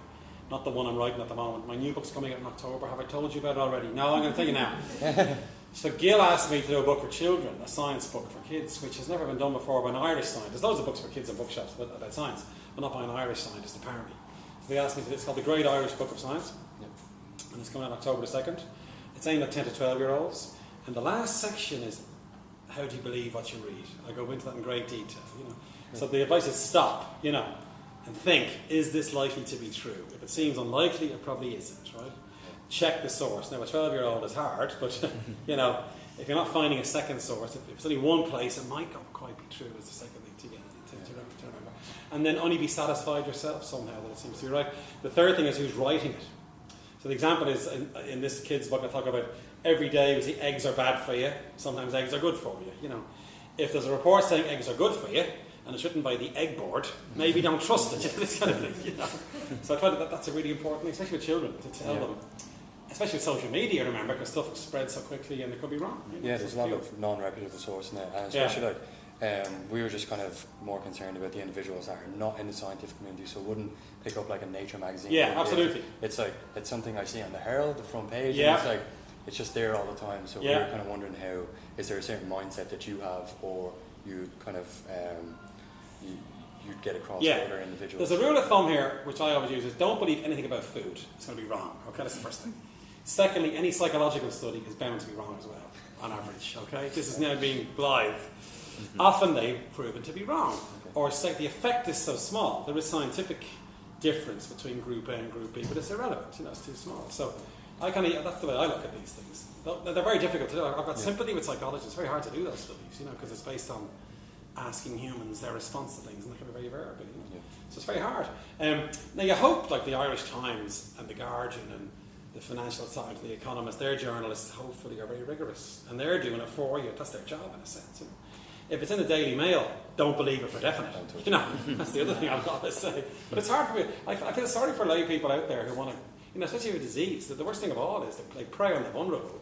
Speaker 2: not the one I'm writing at the moment, my new book's coming out in October. Have I told you about it already? No, I'm going to tell you now. So Gil asked me to do a book for children, a science book for kids, which has never been done before by an Irish scientist. There's loads of books for kids in bookshops about science, but not by an Irish scientist, apparently. So they asked me to do this, called The Great Irish Book of Science, and it's coming out October the 2nd. It's aimed at 10 to 12-year-olds, and the last section is, how do you believe what you read? I go into that in great detail, So the advice is stop, and think, is this likely to be true? If it seems unlikely, it probably isn't, right? Check the source. Now, a 12-year-old is hard, but, if you're not finding a second source, if it's only one place, it might not quite be true as the second thing to remember. And then only be satisfied yourself somehow that it seems to be right. The third thing is who's writing it. So the example is, in this kid's book, I talk about every day we see eggs are bad for you, sometimes eggs are good for you, If there's a report saying eggs are good for you, and it's written by the egg board, maybe don't trust it, this kind of thing, So I find that's a really important thing, especially with children, to tell them, especially with social media, remember, because stuff spreads so quickly and it could be wrong.
Speaker 6: There's a lot of non-reputable sources now, and especially we were just kind of more concerned about the individuals that are not in the scientific community, so wouldn't pick up like a Nature magazine.
Speaker 2: Yeah, absolutely.
Speaker 6: It's something I see on the Herald, the front page, and it's just there all the time. So we were kind of wondering is there a certain mindset that you have, or you kind of you'd get across to other individuals?
Speaker 2: There's a rule of thumb here, which I always use, is don't believe anything about food. It's going to be wrong. Okay, that's the first thing. Secondly, any psychological study is bound to be wrong as well, on average. Okay, this is now being blithe. Often they've proven to be wrong, or the effect is so small. There is scientific difference between group A and group B, but it's irrelevant. It's too small. So that's the way I look at these things. They're very difficult to do. I've got sympathy with psychology. It's very hard to do those studies, because it's based on asking humans their response to things, and that can be very variable. So it's very hard. Now you hope, like the Irish Times and the Guardian and the Financial Times, the Economist, their journalists hopefully are very rigorous, and they're doing it for you. That's their job in a sense. If it's in the Daily Mail, don't believe it for definite. That's the other thing I've got to say. But it's hard for me. I feel sorry for lay people out there who want to, especially with disease. The worst thing of all is they prey on the vulnerable.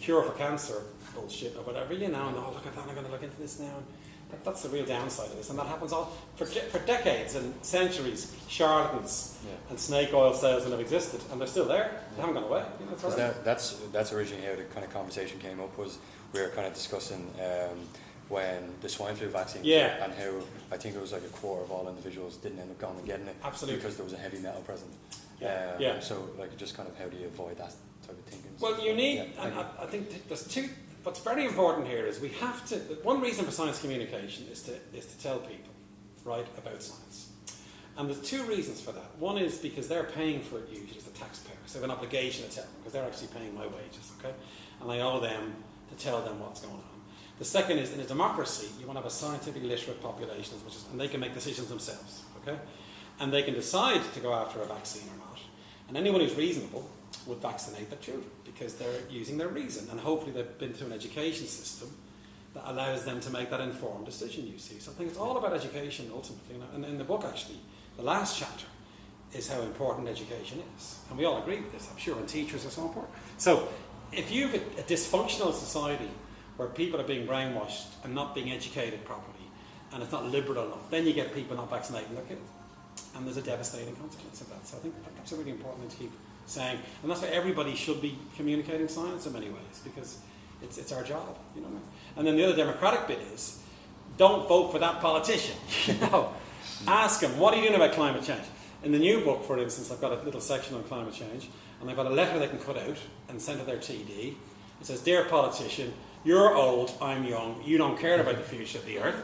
Speaker 2: Cure for cancer bullshit or whatever, and look at that, I'm going to look into this now. That's the real downside of this, and that happens all for decades and centuries. Charlatans and snake oil salesmen have existed, and they're still there. They haven't gone away.
Speaker 6: That's originally how the kind of conversation came up. Was we were kind of discussing when the swine flu vaccine and how I think it was like a quarter of all individuals didn't end up going and getting it.
Speaker 2: Absolutely,
Speaker 6: because there was a heavy metal present. So just kind of how do you avoid that type of thinking?
Speaker 2: Well, you need, and I think there's two. What's very important here is we have to. One reason for science communication is to tell people, right, about science. And there's two reasons for that. One is because they're paying for it usually as the taxpayers. So they have an obligation to tell them because they're actually paying my wages, okay? And I owe them to tell them what's going on. The second is, in a democracy, you want to have a scientifically literate population, and they can make decisions themselves, okay? And they can decide to go after a vaccine or not. And anyone who's reasonable would vaccinate their children because they're using their reason, and hopefully they've been through an education system that allows them to make that informed decision, you see. So I think it's all about education ultimately. And in the book, actually, the last chapter is how important education is. And we all agree with this, I'm sure, and teachers are so important. So if you have a dysfunctional society where people are being brainwashed and not being educated properly, and it's not liberal enough, then you get people not vaccinating their kids. And there's a devastating consequence of that. So I think that's a really important thing to keep saying. And that's why everybody should be communicating science in many ways, because it's our job, you know. And then the other democratic bit is, don't vote for that politician. Ask them, what are you doing about climate change? In the new book, for instance, I've got a little section on climate change, and I've got a letter they can cut out and send to their TD. It says, "Dear politician, you're old, I'm young, you don't care about the future of the earth.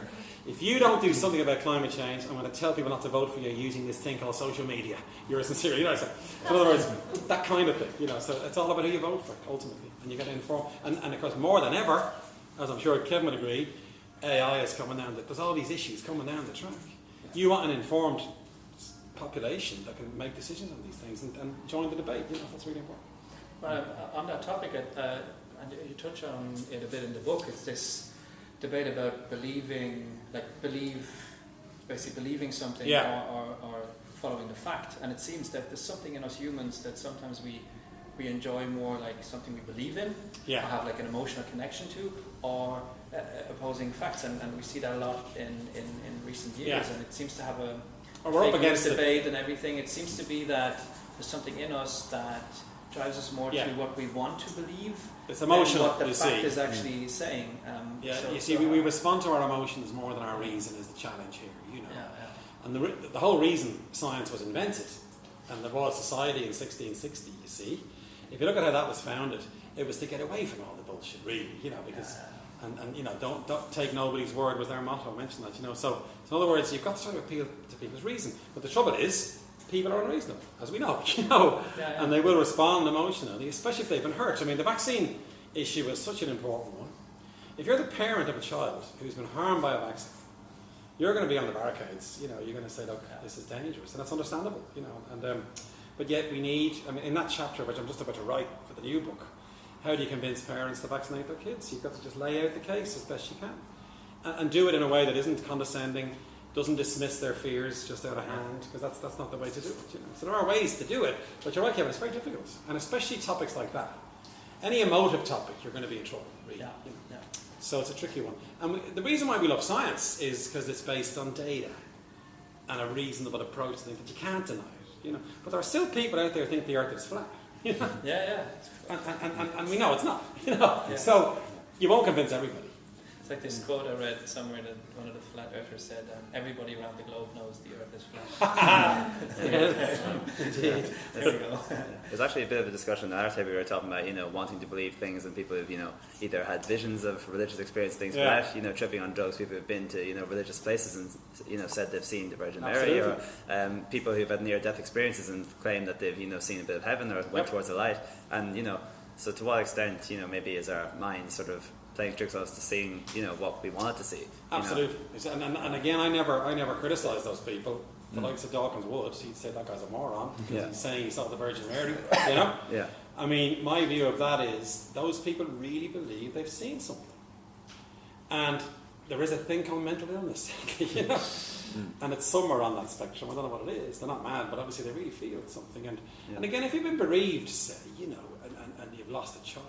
Speaker 2: If you don't do something about climate change, I'm going to tell people not to vote for you using this thing called social media. You're a sincere," you know. So in other words, that kind of thing, you know. So it's all about who you vote for, ultimately. And you get to inform. And of course, more than ever, as I'm sure Kevin would agree, AI is coming down. There's all these issues coming down the track. You want an informed population that can make decisions on these things and join the debate. You know, that's really important.
Speaker 1: Well, on that topic, and you touch on it a bit in the book, it's this debate about believing something or following the fact. And it seems that there's something in us humans that sometimes we we enjoy more like something we believe in, or have like an emotional connection to, or opposing facts, and we see that a lot in recent years, and it seems to have a fake news debate and everything. It seems to be that there's something in us that drives us more to what we want to believe.
Speaker 2: It's emotional,
Speaker 1: what the fact is actually saying.
Speaker 2: We respond to our emotions more than our reason is the challenge here, you know. And the whole reason science was invented and the Royal Society in 1660, you see, if you look at how that was founded, it was to get away from all the bullshit, really, you know, because and you know, don't take nobody's word was their motto. I mentioned that, you know. So in other words, you've got to try to appeal to people's reason. But the trouble is, people are unreasonable, as we know, you know, and they will respond emotionally, especially if they've been hurt. I mean, the vaccine issue is such an important one. If you're the parent of a child who's been harmed by a vaccine, you're going to be on the barricades. You know, you're going to say, look, this is dangerous, and that's understandable, you know. And but yet we need, I mean, in that chapter, which I'm just about to write for the new book, how do you convince parents to vaccinate their kids? You've got to just lay out the case as best you can, and do it in a way that isn't condescending, doesn't dismiss their fears just out of hand, because that's not the way to do it. You know? So there are ways to do it, but you're right, Kevin, it's very difficult, and especially topics like that. Any emotive topic, you're going to be in trouble, really. You know? So it's a tricky one. And the reason why we love science is because it's based on data and a reasonable approach to things that you can't deny it. You know, but there are still people out there who think the Earth is flat. You know? And we know it's not. You know, so you won't convince everybody.
Speaker 1: It's like this quote I read somewhere that one of the flat earthers said, everybody around the globe knows the Earth is flat.
Speaker 2: Indeed.
Speaker 1: There you go.
Speaker 4: There's actually a bit of a discussion at our table. We were talking about, you know, wanting to believe things, and people who've, you know, either had visions of religious experience, things like that, you know, tripping on drugs, people who've been to, you know, religious places and, you know, said they've seen the Virgin Mary, or people who've had near-death experiences and claim that they've, you know, seen a bit of heaven or went towards the light. And, you know, so to what extent, you know, maybe is our mind sort of playing tricks on us to seeing, you know, what we wanted to see.
Speaker 2: Absolutely. And again, I never criticise those people. The likes of Dawkins would. He'd say that guy's a moron because he's saying he saw the Virgin Mary. You know? I mean, my view of that is those people really believe they've seen something. And there is a thing called mental illness, you know? And it's somewhere on that spectrum. I don't know what it is. They're not mad, but obviously they really feel something. And again, if you've been bereaved, say, you know, and you've lost a child,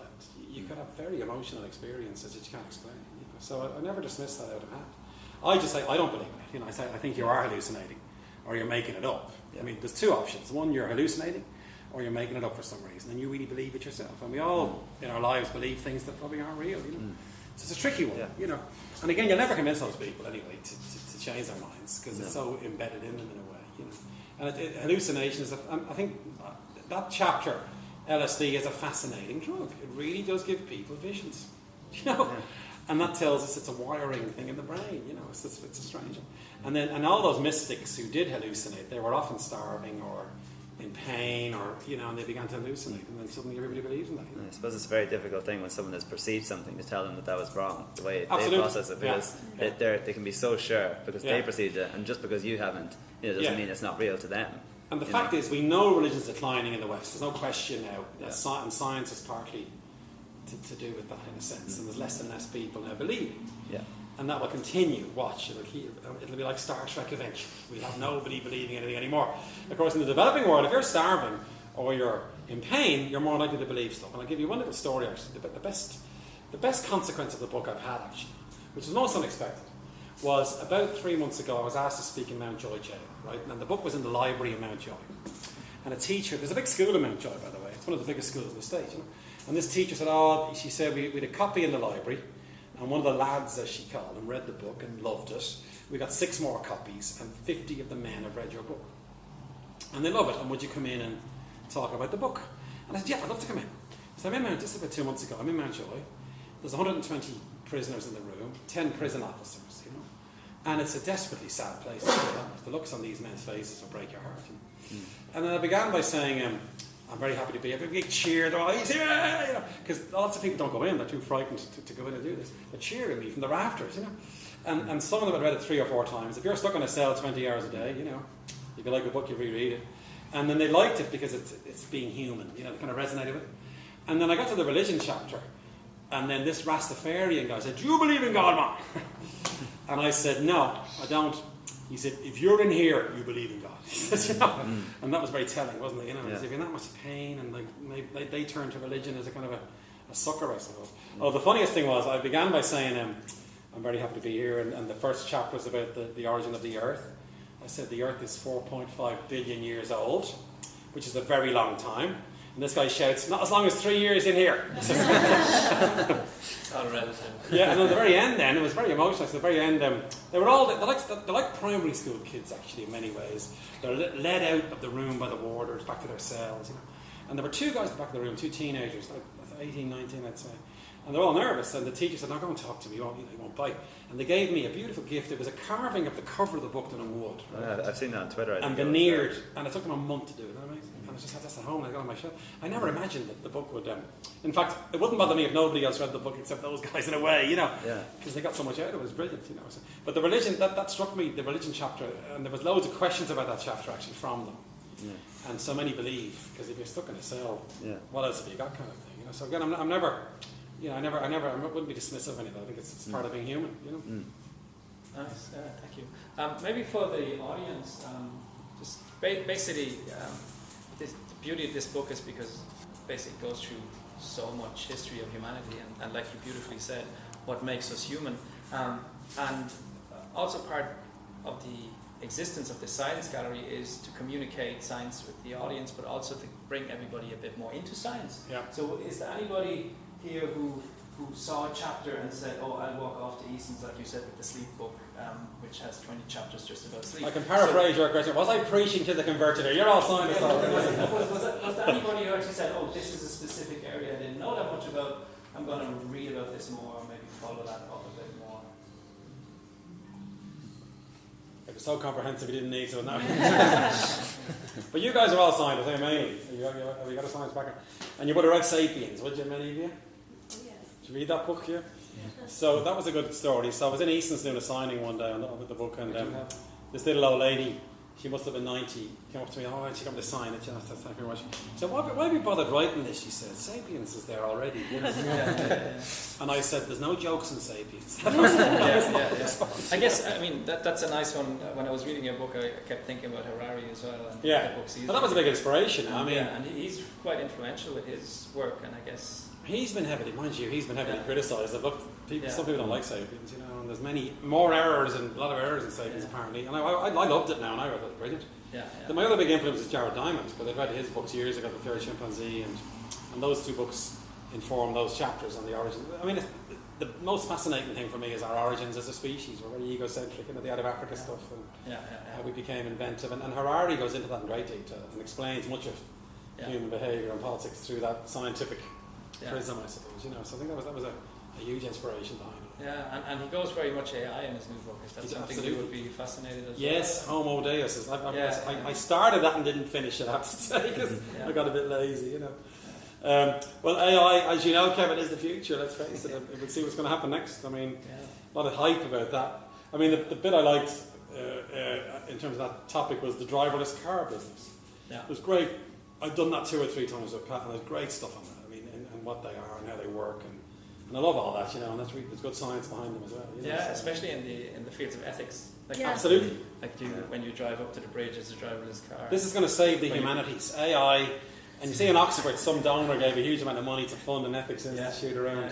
Speaker 2: you could have very emotional experiences that you can't explain. You know? So I never dismiss that out of hand. I just say, I don't believe it. You know, I say, I think you are hallucinating, or you're making it up. I mean, there's two options. One, you're hallucinating, or you're making it up for some reason, and you really believe it yourself. And we all, in our lives, believe things that probably aren't real, you know. So it's a tricky one, you know. And again, you'll never convince those people, anyway, to change their minds, because it's so embedded in them in a way, you know. And hallucination is, I think, that chapter, LSD is a fascinating drug. It really does give people visions, you know. And that tells us it's a wiring thing in the brain, you know. It's a strange one. And all those mystics who did hallucinate, they were often starving or in pain, or, you know, and they began to hallucinate, and then suddenly everybody believes in that. You know?
Speaker 4: I suppose it's a very difficult thing when someone has perceived something to tell them that was wrong, the way
Speaker 2: Absolutely.
Speaker 4: they process it, because they can be so sure because they perceived it, and just because you haven't, you know, doesn't mean it's not real to them.
Speaker 2: And the fact is, we know religion's declining in the West. There's no question now. And science is partly to do with that in a sense. And there's less and less people now believing. And that will continue. Watch, it'll be like Star Trek eventually. We'll have nobody believing anything anymore. Of course, in the developing world, if you're starving or you're in pain, you're more likely to believe stuff. And I'll give you one little story, actually. The best consequence of the book I've had, actually, which was most unexpected, was about 3 months ago, I was asked to speak in Mountjoy Jail, right? And the book was in the library in Mountjoy. And a teacher, there's a big school in Mountjoy, by the way. It's one of the biggest schools in the state, you know. And this teacher said, she said, we had a copy in the library, and one of the lads, as she called him, read the book and loved it. We got 6 more copies, and 50 of the men have read your book. And they love it, and would you come in and talk about the book? And I said, I'd love to come in. So I'm in Mountjoy, just about 2 months ago, I'm in Mountjoy. There's 120 prisoners in the room, 10 prison officers, you know. And it's a desperately sad place to be honest. The looks on these men's faces will break your heart. You know? And then I began by saying, I'm very happy to be here. Everybody cheered, he's here, you know, because lots of people don't go in, they're too frightened to go in and do this. They're cheering me from the rafters, you know. And some of them had read it 3 or 4 times. If you're stuck in a cell 20 hours a day, you know, if you like a book, you reread it. And then they liked it because it's being human, you know, they kind of resonated with it. And then I got to the religion chapter, and then this Rastafarian guy said, do you believe in God, man? And I said, no, I don't. he said, if you're in here, you believe in God. He says, you know? And that was very telling, wasn't it? You know,
Speaker 1: Yeah.
Speaker 2: if you're in that much pain, and like they turn to religion as a kind of a sucker, I suppose. Oh, the funniest thing was, I began by saying, I'm very happy to be here, and the first chapter was about the origin of the Earth. I said the Earth is 4.5 billion years old, which is a very long time. And this guy shouts, not as long as 3 years in here.
Speaker 1: All relative.
Speaker 2: Yeah, and at the very end then, it was very emotional. At the very end, they were all, they're like primary school kids actually in many ways. They're led out of the room by the warders, back to their cells, you know. And there were two guys at the back of the room, two teenagers, like 18, 19 I'd say. And they're all nervous, and the teacher said, no, go and talk to me, you won't bite. And they gave me a beautiful gift. It was a carving of the cover of the book done in wood. Right?
Speaker 4: Yeah, I've seen that on Twitter.
Speaker 2: And veneered, and it took them a month to do it. Isn't that amazing? And I just had this at home, and I got on my shelf. I never imagined that the book would... in fact, it wouldn't bother me if nobody else read the book except those guys in a way, you know.
Speaker 4: Yeah.
Speaker 2: Because they got so much out of it. It was brilliant, you know. So, but the religion, that struck me, the religion chapter, and there was loads of questions about that chapter actually from them.
Speaker 4: Yeah.
Speaker 2: And so many believe, because if you're stuck in a cell,
Speaker 4: Yeah.
Speaker 2: what else have you got, kind of thing, you know. So again, I'm never... You know, I wouldn't be dismissive of anything. I think it's part of being human, you know.
Speaker 1: Nice, thank you. Maybe for the audience, just basically, the beauty of this book is because basically it goes through so much history of humanity, and like you beautifully said, what makes us human. And also part of the existence of the Science Gallery is to communicate science with the audience, but also to bring everybody a bit more into science.
Speaker 2: Yeah.
Speaker 1: So is there anybody here who saw a chapter and said, oh, I'll walk off to Easton's, like you said, with the sleep book, which has 20 chapters just about sleep.
Speaker 2: I can paraphrase your question. Was I preaching to the converted here? You're all scientists.
Speaker 1: Was there anybody who actually said, oh, this is a specific area I didn't know that much about, I'm going to read about this more, or maybe follow that up a bit more?
Speaker 2: It was so comprehensive you didn't need to know. But you guys are all scientists, eh, mainly. Have you got a science background? And you would have read Sapiens, would you, many of you? Did you read that book here? Yeah. So that was a good story. So I was in Easton's doing a signing one day with the book, and this little old lady, she must have been 90, came up to me, oh, and she got me to sign it. You know, thank you very much. So why have you bothered writing this? She said, Sapiens is there already. And I said, there's no jokes in Sapiens.
Speaker 1: I guess, I mean, that's a nice one. When I was reading your book, I kept thinking about Harari as well. And the books
Speaker 2: but that was a big inspiration. I mean,
Speaker 1: and he's quite influential with his work, and I guess...
Speaker 2: He's been heavily criticised. Some people don't like Sapiens, you know, and there's more errors and a lot of errors in Sapiens apparently. And I loved it now, and I read it, it was brilliant. My other big influence is Jared Diamond, because I read his books years ago, The Third Chimpanzee, and those two books inform those chapters on the origin. I mean, the most fascinating thing for me is our origins as a species. We're very egocentric, you know, the out of Africa stuff, and how we became inventive. And Harari goes into that in great detail and explains much of human behaviour and politics through that scientific prism, I suppose, you know. So I think that was a huge inspiration behind it.
Speaker 1: Yeah, and he goes very much AI in his new book. Is that something you would be fascinated as
Speaker 2: yes,
Speaker 1: well?
Speaker 2: Homo Deus. I started that and didn't finish it, I have to say, because I got a bit lazy, you know. Well, AI, as you know, Kevin, is the future, let's face it. We'll see what's going to happen next. I mean, a lot of hype about that. I mean, the bit I liked in terms of that topic was the driverless car business.
Speaker 1: Yeah.
Speaker 2: It was great. I've done that 2 or 3 times with Pat, and there's great stuff on that. I mean, and what they are and how they work, and I love all that, you know. And there's good science behind them as well. You know, so.
Speaker 1: Especially in the fields of ethics. Like
Speaker 2: absolutely.
Speaker 1: Like when you drive up to the bridge, it's a driverless car.
Speaker 2: This is going to save the humanities. AI, and you see in Oxford, some donor gave a huge amount of money to fund an ethics institute around.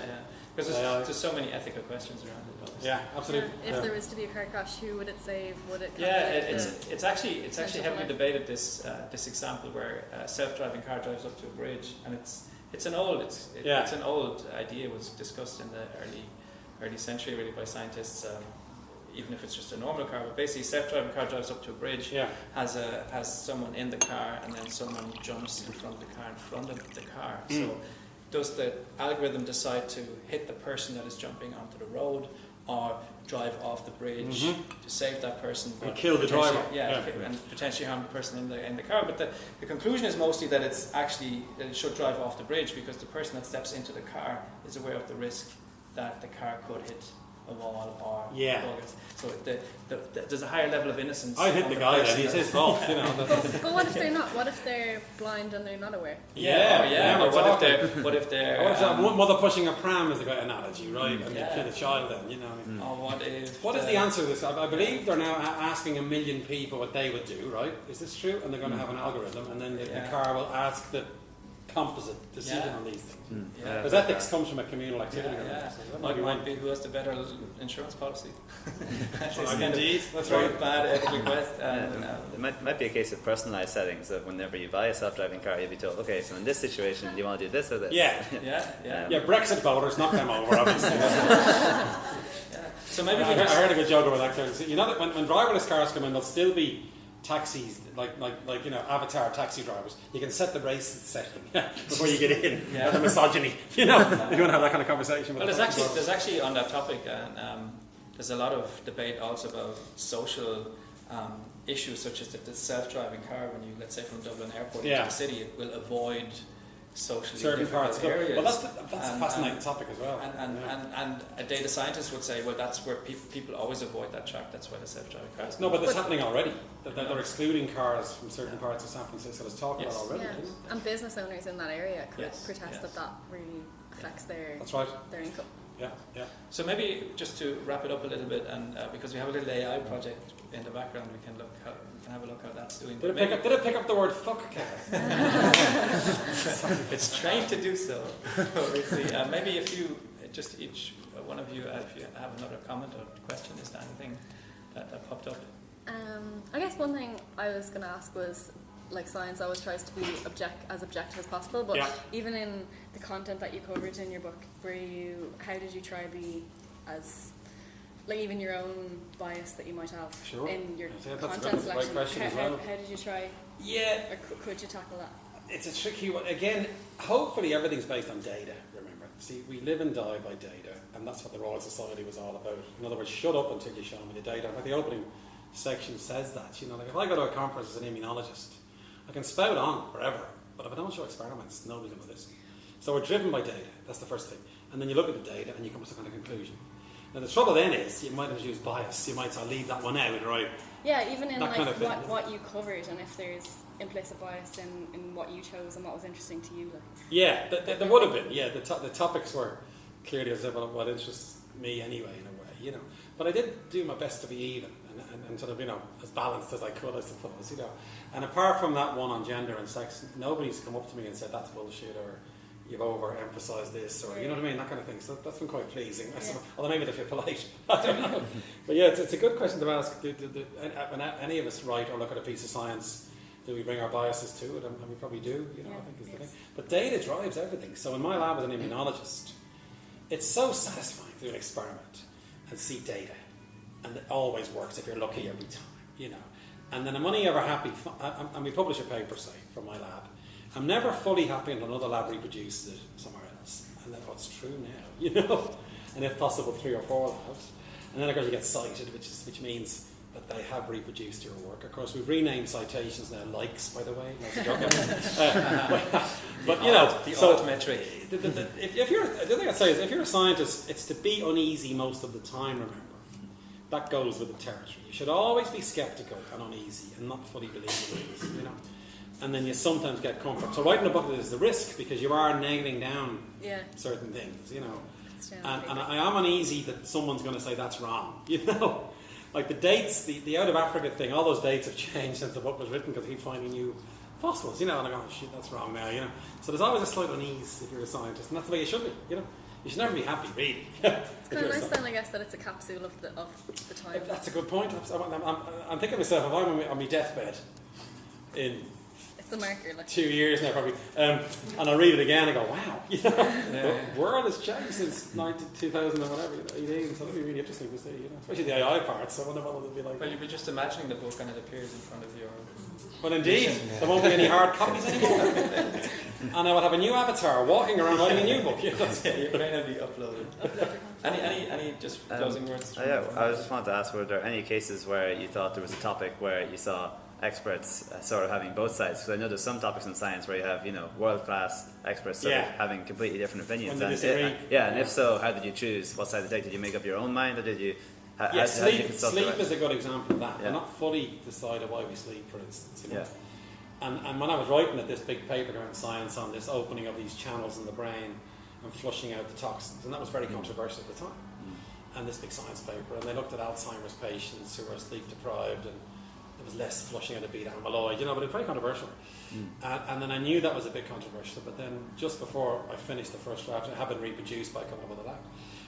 Speaker 1: Because there's so many ethical questions around it. Obviously.
Speaker 2: Yeah, absolutely.
Speaker 3: If there was to be a car crash, who would it save? Would it?
Speaker 1: It's actually heavily debated. This example where a self-driving car drives up to a bridge, and it's an old idea. It was discussed in the early century really by scientists. Even if it's just a normal car, but basically, self-driving car drives up to a bridge, has someone in the car, and then someone jumps in front of the car in front of the car. So. Does the algorithm decide to hit the person that is jumping onto the road, or drive off the bridge to save that person
Speaker 2: and kill the driver?
Speaker 1: And potentially harm the person in the car. But the conclusion is mostly that it should drive off the bridge, because the person that steps into the car is aware of the risk that the car could hit a wall or
Speaker 2: Yeah.
Speaker 1: buggers. So there's a higher level of innocence.
Speaker 2: I hit
Speaker 1: on
Speaker 2: the guy then,
Speaker 1: person
Speaker 2: it's
Speaker 1: that-
Speaker 2: his fault, you know.
Speaker 3: But what if they're not? What if they're blind and they're not aware?
Speaker 1: Yeah.
Speaker 2: we're
Speaker 1: Or what if
Speaker 2: talking.
Speaker 1: they're
Speaker 2: What if that mother pushing a pram is a great analogy, right? And
Speaker 1: Yeah.
Speaker 2: you kill a child then, you know.
Speaker 1: or what if
Speaker 2: What is the answer to this? I believe they're now asking 1 million people what they would do, right? Is this true? And they're going to have an algorithm, and then the
Speaker 1: Yeah.
Speaker 2: car will ask the composite decision
Speaker 1: Yeah.
Speaker 2: on these things.
Speaker 1: Yeah.
Speaker 2: Because ethics comes from a communal activity.
Speaker 1: Yeah.
Speaker 2: So that might be
Speaker 1: Might
Speaker 2: one.
Speaker 1: be who has the better insurance policy.
Speaker 2: Indeed, that's
Speaker 1: Very
Speaker 2: right.
Speaker 1: bad ethical quest.
Speaker 4: It might be a case of personalised settings. Of whenever you buy a self-driving car, you'll be told, okay, so in this situation, do you want to do this or this?
Speaker 2: Yeah.
Speaker 1: Yeah.
Speaker 2: Yeah, Brexit voters, knock them over, obviously.
Speaker 1: So maybe
Speaker 2: I heard a good joke about that. So, you know that when driverless cars come in, there'll still be taxis, like you know, avatar taxi drivers. You can set the racist setting before you get in.
Speaker 1: Yeah.
Speaker 2: The misogyny, you know. If you want to have that kind of conversation.
Speaker 1: Well,
Speaker 2: With
Speaker 1: there's actually on that topic, there's a lot of debate also about social issues such as the self-driving car. When you, let's say, from Dublin Airport into the city, it will avoid socially
Speaker 2: certain parts
Speaker 1: difficult
Speaker 2: of it.
Speaker 1: areas.
Speaker 2: Well, that's a fascinating topic as well.
Speaker 1: And a data scientist would say, well, that's where people always avoid that track. That's why the self-driving cars.
Speaker 2: No, but it's happening already. They're excluding cars from certain parts of San Francisco. There's talk about
Speaker 1: Yes.
Speaker 2: already.
Speaker 3: Yeah.
Speaker 2: Isn't it?
Speaker 3: And business owners in that area could
Speaker 1: Yes,
Speaker 3: protest
Speaker 1: yes.
Speaker 3: that really affects their
Speaker 2: That's right.
Speaker 3: income.
Speaker 2: Yeah.
Speaker 1: So maybe just to wrap it up a little bit, and because we have a little AI project in the background, we can have a look how that's doing.
Speaker 2: Did it pick up the word fuck, Kevin?
Speaker 1: It's trained to do so. We'll see. Maybe if you, just each one of you, if you have another comment or question, is there anything that popped up?
Speaker 3: I guess one thing I was going to ask was, like, science always tries to be as objective as possible, but even in the content that you covered in your book, how did you try to be as, like, even your own bias that you might have in your content selection? How did you try?
Speaker 2: Yeah.
Speaker 3: Or could you tackle that?
Speaker 2: It's a tricky one. Again, hopefully everything's based on data, remember. See, we live and die by data, and that's what the Royal Society was all about. In other words, shut up until you show me the data. Like the opening section says that, you know, like if I go to a conference as an immunologist, I can spout on forever, but if I don't show experiments, nobody's going to listen. So we're driven by data, that's the first thing. And then you look at the data and you come to some kind of conclusion. Now the trouble then is, you might introduce bias, you might say, I'll leave that one out, right?
Speaker 3: Yeah, even in
Speaker 2: that
Speaker 3: like
Speaker 2: kind of thing.
Speaker 3: what you covered, and if there's implicit bias in what you chose and what was interesting to you. Like.
Speaker 2: Yeah, there would have been, yeah. The topics were clearly as if what interests me anyway, in a way, you know. But I did do my best to be even and sort of, you know, as balanced as I could, I suppose, you know. And apart from that one on gender and sex, nobody's come up to me and said that's bullshit or you've overemphasised this or, you know what I mean, that kind of thing. So that's been quite pleasing. Although maybe they feel polite. I don't know. But yeah, it's a good question to ask. When any of us write or look at a piece of science, do we bring our biases to it? And we probably do, you know, I think is the thing. But data drives everything. So in my lab as an immunologist, it's so satisfying to do an experiment and see data. And it always works if you're lucky every time, you know. And then I'm only ever happy, and we publish a paper, say, from my lab. I'm never fully happy until another lab reproduces it somewhere else. And then, it's true now, you know. And if possible, 3 or 4 labs. And then, of course, you get cited, which means that they have reproduced your work. Of course, we've renamed citations now likes, by the way. But you know,
Speaker 1: the
Speaker 2: so
Speaker 1: alt metric.
Speaker 2: If you're, the thing I'd say is, if you're a scientist, it's to be uneasy most of the time. Remember, that goes with the territory. You should always be sceptical and uneasy, and not fully believe it is, you know. And then you sometimes get comfort. So writing a book is the risk because you are nailing down certain things, you know. And I am uneasy that someone's going to say that's wrong, you know. Like the dates, the out of Africa thing, all those dates have changed since the book was written because I keep finding new fossils, you know, and I go, oh, shit, that's wrong now, you know. So there's always a slight unease if you're a scientist, and that's the way you should be, you know. You should never be happy, really.
Speaker 3: It's kind of nice then, I guess, that it's a capsule of the time.
Speaker 2: That's a good point. I'm thinking of myself, if I'm on my deathbed in
Speaker 3: it's a marker, like
Speaker 2: 2 years now probably, and I read it again and go, wow, you know, the world has changed since 2000 and whatever, 18, so that'll be really interesting to see, you know, especially the AI parts. So I wonder what it'll be like.
Speaker 1: Well, you'll be just imagining the book and it appears in front of your.
Speaker 2: Well, indeed, there won't be any hard copies anymore, and I will have a new avatar walking around writing a new book.
Speaker 1: You're going to be uploaded. Any just closing words?
Speaker 4: I just wanted to ask, were there any cases where you thought there was a topic where you saw experts sort of having both sides? Because I know there's some topics in science where you have, world-class experts sort of having completely different opinions.
Speaker 2: When they disagree.
Speaker 4: And if so, how did you choose what side to take? Did you make up your own mind, or did you?
Speaker 2: Sleep is a good example of that. We're not fully decided why we sleep, for instance. And when I was writing this big paper around science on this opening of these channels in the brain and flushing out the toxins, and that was very controversial at the time. And this big science paper, and they looked at Alzheimer's patients who were sleep deprived, and there was less flushing out of beta amyloid, but it was very controversial. And then I knew that was a bit controversial, but then just before I finished the first draft, it had been reproduced by a couple of other labs.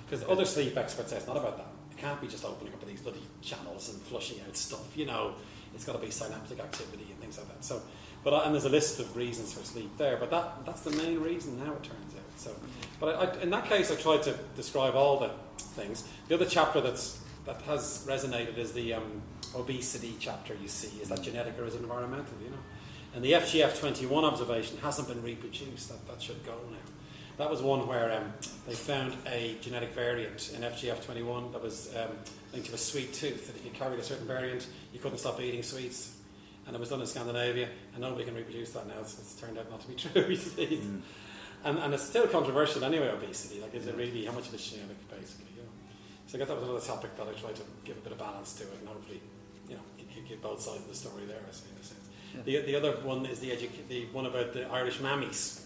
Speaker 2: Because other sleep experts say it's not about that. It can't be just opening up these bloody channels and flushing out stuff, it's got to be synaptic activity and things like that. So, and there's a list of reasons for sleep there, but that's the main reason now, it turns out. So, but in that case, I tried to describe all the things. The other chapter that has resonated is the obesity chapter. You see, is that genetic or is it environmental? And the FGF21 observation hasn't been reproduced. That should go now. That was one where they found a genetic variant in FGF21 that was linked to a sweet tooth. That if you carried a certain variant, you couldn't stop eating sweets. And it was done in Scandinavia, and nobody can reproduce that now. It's turned out not to be true. And it's still controversial anyway, obesity. Like, is it really, how much of it's genetic, basically? So I guess that was another topic that I tried to give a bit of balance to it, and hopefully, give both sides of the story there, I say, in a sense. Yeah. The other one is the one about the Irish mammies.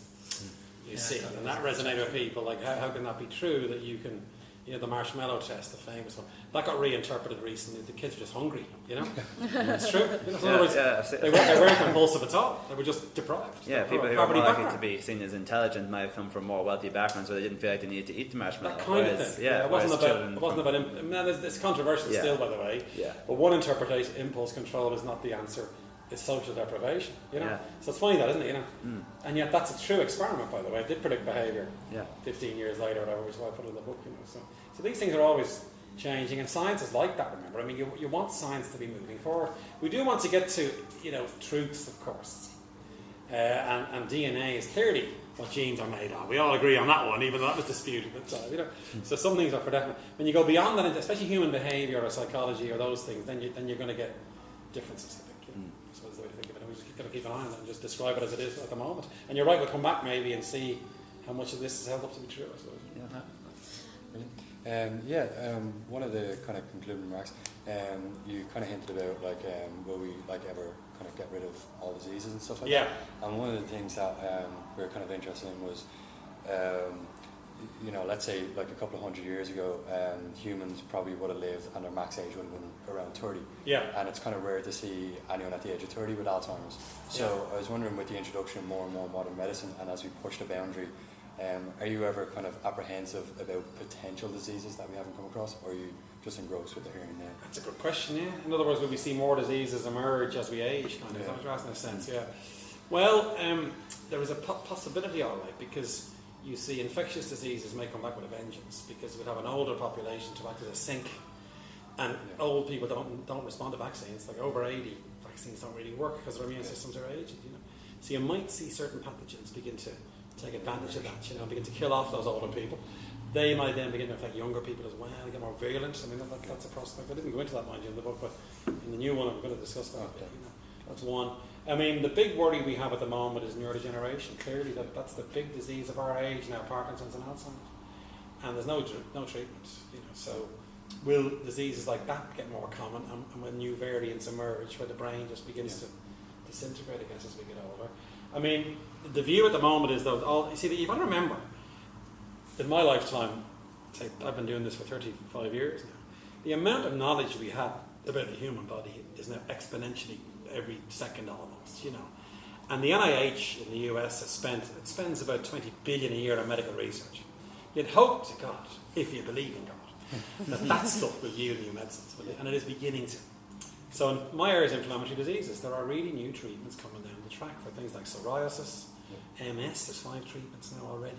Speaker 2: You see, and that resonated with people. Like, how can that be true that you can, the marshmallow test, the famous one, that got reinterpreted recently. The kids are just hungry, It's true. In other words, they weren't compulsive at all. They were just deprived.
Speaker 4: Yeah, people who are more likely to be seen as intelligent might have come from more wealthy backgrounds where they didn't feel like they needed to eat the marshmallow.
Speaker 2: That kind of thing. It wasn't about. It's controversial still, by the way.
Speaker 4: Yeah.
Speaker 2: But one interpretation, impulse control, is not the answer. It's social deprivation, So it's funny that, isn't it, And yet that's a true experiment, by the way. It did predict behaviour 15 years later, or whatever, which is why I put it in the book, So these things are always changing, and science is like that, remember. I mean, you want science to be moving forward. We do want to get to, truths, of course. And DNA is clearly what genes are made of. We all agree on that one, even though that was disputed at the time, So some things are for definite. When you go beyond that, especially human behaviour or psychology or those things, then you're going to get differences, I think. I suppose the way to think of it. And we just got to keep an eye on it and just describe it as it is at the moment. And you're right, we'll come back maybe and see how much of this is held up to be true, I suppose.
Speaker 6: One of the kind of concluding remarks, you kind of hinted about will we ever kind of get rid of all diseases and stuff like that. And one of the things that we were kind of interested in was, let's say a couple of hundred years ago, humans probably would have lived and their max age would have been around 30. And it's kind of rare to see anyone at the age of 30 with Alzheimer's. So I was wondering, with the introduction of more and more modern medicine, and as we push the boundary, are you ever kind of apprehensive about potential diseases that we haven't come across, or are you just engrossed with the here and now?
Speaker 2: That's a good question, In other words, will we see more diseases emerge as we age, kind of? Is that what you're asking, in a sense? Well, there is a possibility, all right, because you see infectious diseases may come back with a vengeance, because we'd have an older population to act as a sink, and old people don't respond to vaccines. Like over 80, vaccines don't really work because their immune systems are aging, So you might see certain pathogens begin to take advantage of that, begin to kill off those older people. They might then begin to affect younger people as well, get more virulent. I mean, that's a prospect. I didn't go into that, mind you, in the book, but in the new one I'm going to discuss that. That's one. I mean, the big worry we have at the moment is neurodegeneration. Clearly, that's the big disease of our age now, Parkinson's and Alzheimer's. And there's no treatment, So will diseases like that get more common, and when new variants emerge, where the brain just begins to disintegrate, I guess, as we get older? I mean, the view at the moment is that you've got to remember, in my lifetime, I've been doing this for 35 years now, the amount of knowledge we have about the human body is now exponentially every second almost, And the NIH in the US spends about $20 billion a year on medical research. You'd hope to God, if you believe in God, that stuff will yield new medicines, and it is beginning to. So in my area is inflammatory diseases. There are really new treatments coming down the track for things like psoriasis, MS. There's 5 treatments now already,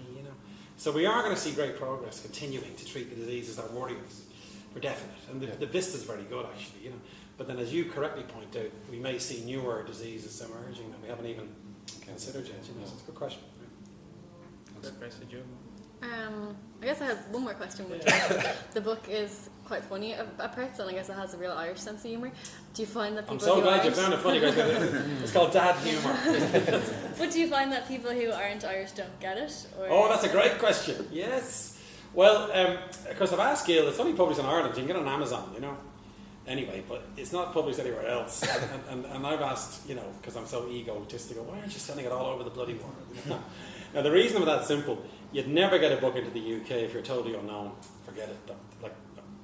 Speaker 2: So we are going to see great progress continuing to treat the diseases that worry us, for definite. And the vista's very good, actually, But then, as you correctly point out, we may see newer diseases emerging that we haven't even considered yet, So it's a good question.
Speaker 1: Great, did you?
Speaker 3: I guess I have one more question, which is the book is quite funny at parts, and I guess it has a real Irish sense of humour. Do you find that people
Speaker 2: I'm so
Speaker 3: who
Speaker 2: glad you
Speaker 3: aren't-
Speaker 2: found it funny, guys. It's called dad humour.
Speaker 3: But do you find that people who aren't Irish don't get it? Or
Speaker 2: Oh, that's a great question. Yes. Well, because of Vascular, it's only published in Ireland. You can get it on Amazon, you know. Anyway, but it's not published anywhere else. And I've asked, you know, because I'm so egotistical, why aren't you sending it all over the bloody world? You know? Now, the reason for that's simple. You'd never get a book into the UK if you're totally unknown. Forget it. Like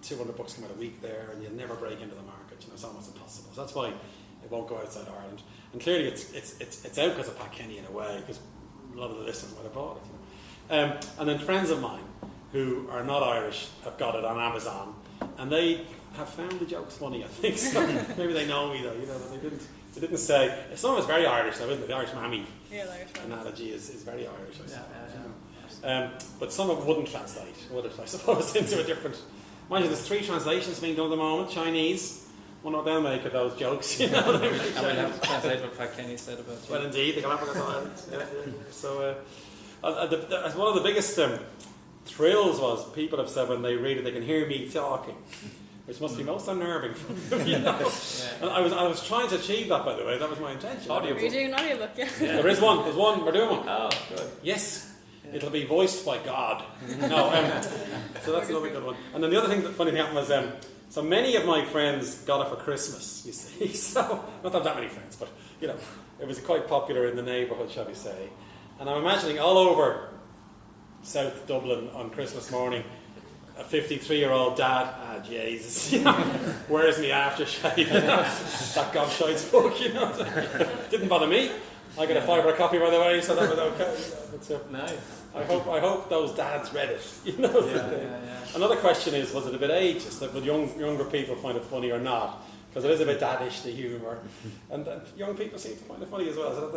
Speaker 2: 200 books come out a week there, and you'll never break into the market. You know, it's almost impossible. So that's why it won't go outside Ireland. And clearly, it's out because of Pat Kenny in a way, because a lot of the listeners might have bought it. You know? And then friends of mine who are not Irish have got it on Amazon, and they have found the jokes funny. I think so. Maybe they know me though. You know, they didn't say. Some of it's very Irish though, isn't it? The Irish mammy analogy is very Irish. I suppose, you know? But some of it wouldn't translate, would it? I suppose into a different. Mind you, there's 3 translations being done at the moment. Chinese. Wonder what they'll make of those jokes. You know,
Speaker 1: And we'll have to translate what Pat Kenny said about you.
Speaker 2: well, indeed, they can have it on Ireland. So, one of the biggest thrills was people have said when they read it, they can hear me talking, which must be most unnerving for them. You know? And I was trying to achieve that, by the way. That was my intention.
Speaker 3: Are you doing an audiobook? Yeah.
Speaker 2: There is one. There's one. We're doing one.
Speaker 1: Oh, good.
Speaker 2: Yes. It'll be voiced by God. No, so that's another good one. And then the other thing, funny thing happened was, so many of my friends got it for Christmas, you see. So, not that many friends, but, you know, it was quite popular in the neighbourhood, shall we say. And I'm imagining all over South Dublin on Christmas morning, a 53-year-old dad, Jesus, you know, where's me aftershave? You know, that gobshite's book, you know. Didn't bother me. I got a fibre copy, by the way, so that was okay.
Speaker 1: Nice.
Speaker 2: I hope those dads read it. You know. Another question is, was it a bit ageist? Like, would younger people find it funny or not? Because it is a bit daddish, the humour, and young people seem to find it funny as well. So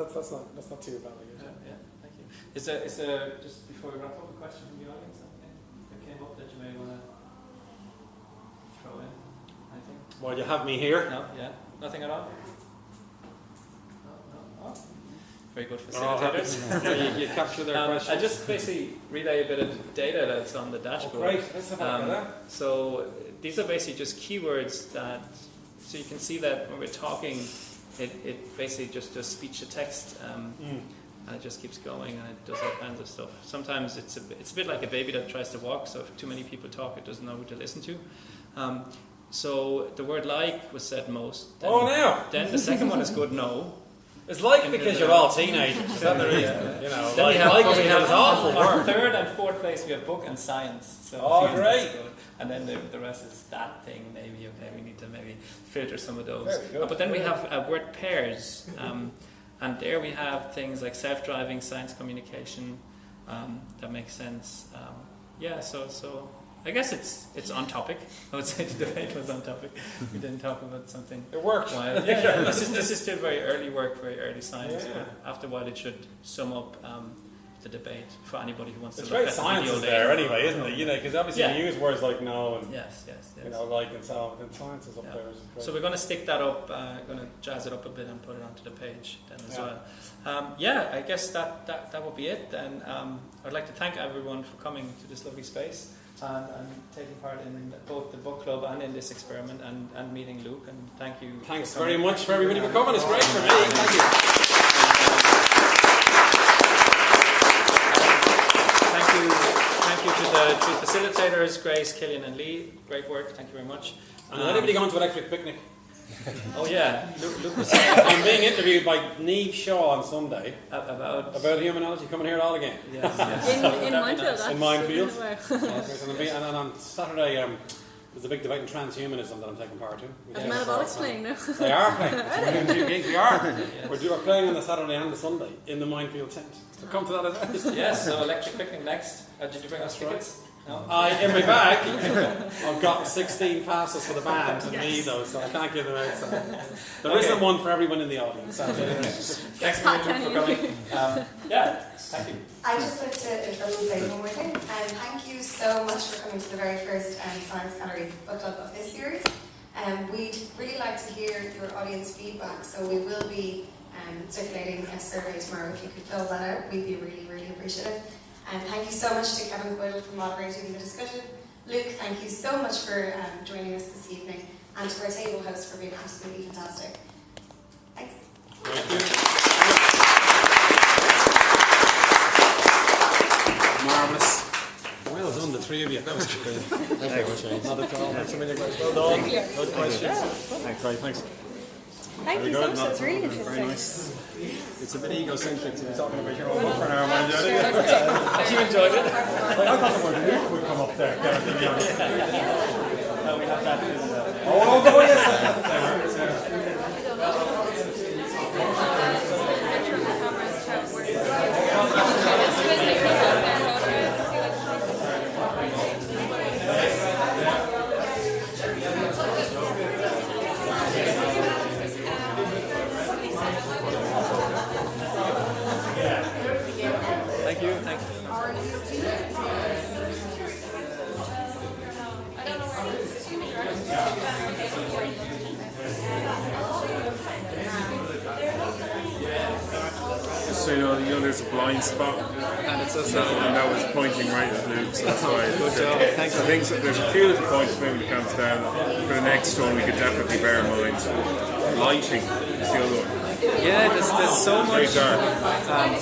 Speaker 2: that's not too bad. I guess.
Speaker 1: Yeah, thank you. Is there just before we wrap up a question from the audience that came up that you may want to throw in? Anything?
Speaker 2: While you have me here.
Speaker 1: No. Yeah. Nothing at all. No. Very good
Speaker 2: Oh,
Speaker 1: facilitators.
Speaker 2: you capture their questions.
Speaker 1: I just basically relay a bit of data that's on the dashboard.
Speaker 2: Oh, great. Let's have a look at that.
Speaker 1: So these are basically just keywords that, so you can see that when we're talking, it basically just does speech to text, and it just keeps going and it does all kinds of stuff. Sometimes it's a bit like a baby that tries to walk, so if too many people talk, it doesn't know who to listen to. So the word like was said most. Then, Then the second one is good no.
Speaker 2: It's like because you're all teenagers. Is that the reason? You know,
Speaker 1: Then we have
Speaker 2: this awful
Speaker 1: on
Speaker 2: word.
Speaker 1: third and fourth place we have book and science. So
Speaker 2: Great.
Speaker 1: and then the rest is that thing. Maybe we need to filter some of those.
Speaker 2: Very good.
Speaker 1: But then we have word pairs, and there we have things like self-driving, science communication. That makes sense. So I guess it's on topic. I would say the debate was on topic. We didn't talk about something.
Speaker 2: It worked.
Speaker 1: This is still very early work, very early science.
Speaker 2: Yeah.
Speaker 1: But after a while, it should sum up the debate for anybody who wants
Speaker 2: It's
Speaker 1: to look
Speaker 2: great
Speaker 1: at the
Speaker 2: science
Speaker 1: video
Speaker 2: is
Speaker 1: later.
Speaker 2: there anyway, isn't it? You know, because obviously
Speaker 1: Yeah.
Speaker 2: you use words like no and
Speaker 1: Yes.
Speaker 2: you know, like and so on, and science is up
Speaker 1: Yeah.
Speaker 2: there. Which is great.
Speaker 1: So we're going to stick that up. Going to jazz it up a bit and put it onto the page then as
Speaker 2: Yeah.
Speaker 1: well. I guess that will be it. Then I'd like to thank everyone for coming to this lovely space and taking part in both the book club and in this experiment and meeting Luke. And thank you.
Speaker 2: Thanks
Speaker 1: for
Speaker 2: very
Speaker 1: coming.
Speaker 2: much for everybody for coming. It's great for me. Thank you.
Speaker 1: Thank you to the three facilitators, Grace, Killian and Lee. Great work, thank you very much.
Speaker 2: And anybody going to Electric Picnic?
Speaker 1: Oh yeah, Luke was
Speaker 2: I'm being interviewed by Niamh Shaw on Sunday
Speaker 1: about
Speaker 2: Humanology, coming here all again.
Speaker 1: yes.
Speaker 3: In
Speaker 1: That'd be
Speaker 3: Mountjoy,
Speaker 1: nice.
Speaker 2: In Minefield.
Speaker 3: Wow.
Speaker 2: And on Saturday, there's a big debate in transhumanism that I'm taking part in.
Speaker 3: Are the Metabolics playing now?
Speaker 2: They are playing. We're doing 2 gigs. We are. We're playing on the Saturday and the Sunday in the Minefield tent. So come to that as well.
Speaker 1: Yes, so Electric Picnic next. Did you bring us tickets? No?
Speaker 2: In my bag, I've got 16 passes for the band and me though, so I can't give them out. So. There isn't one for everyone in the audience. So.
Speaker 1: Thanks for coming. Thank you.
Speaker 5: I'd just like to say one more thing. Thank you so much for coming to the very first Science Gallery book club of this series. We'd really like to hear your audience feedback, so we will be circulating a survey tomorrow. If you could fill that out, we'd be really, really appreciative. And thank you so much to Kevin Quill for moderating the discussion. Luke, thank you so much for joining us this evening, and to our table host for being absolutely fantastic. Thanks.
Speaker 2: Thank you. Marvellous. Well done, the three of you. That was good. Thank you very much, James. Not at all. Thanks a million, guys. Well done. Good questions. Thanks, great. Thanks.
Speaker 3: Thank you so much. That's really interesting.
Speaker 2: Very nice. It's a bit egocentric to be talking about your own book for an hour, mind you.
Speaker 1: You enjoyed it?
Speaker 2: I thought the word Luke would come up there.
Speaker 1: No, we have that.
Speaker 2: Oh, yes.
Speaker 1: Thank you. Thank you.
Speaker 7: Just so you know, there's a blind spot,
Speaker 1: And it's also
Speaker 7: and that was pointing right at Luke, so that's why.
Speaker 1: Good job. Thanks.
Speaker 7: I think there's a few little points maybe that comes down. For the next one, we could definitely bear in mind. Lighting is the other one.
Speaker 1: Yeah, there's so much.
Speaker 7: Very dark.
Speaker 1: And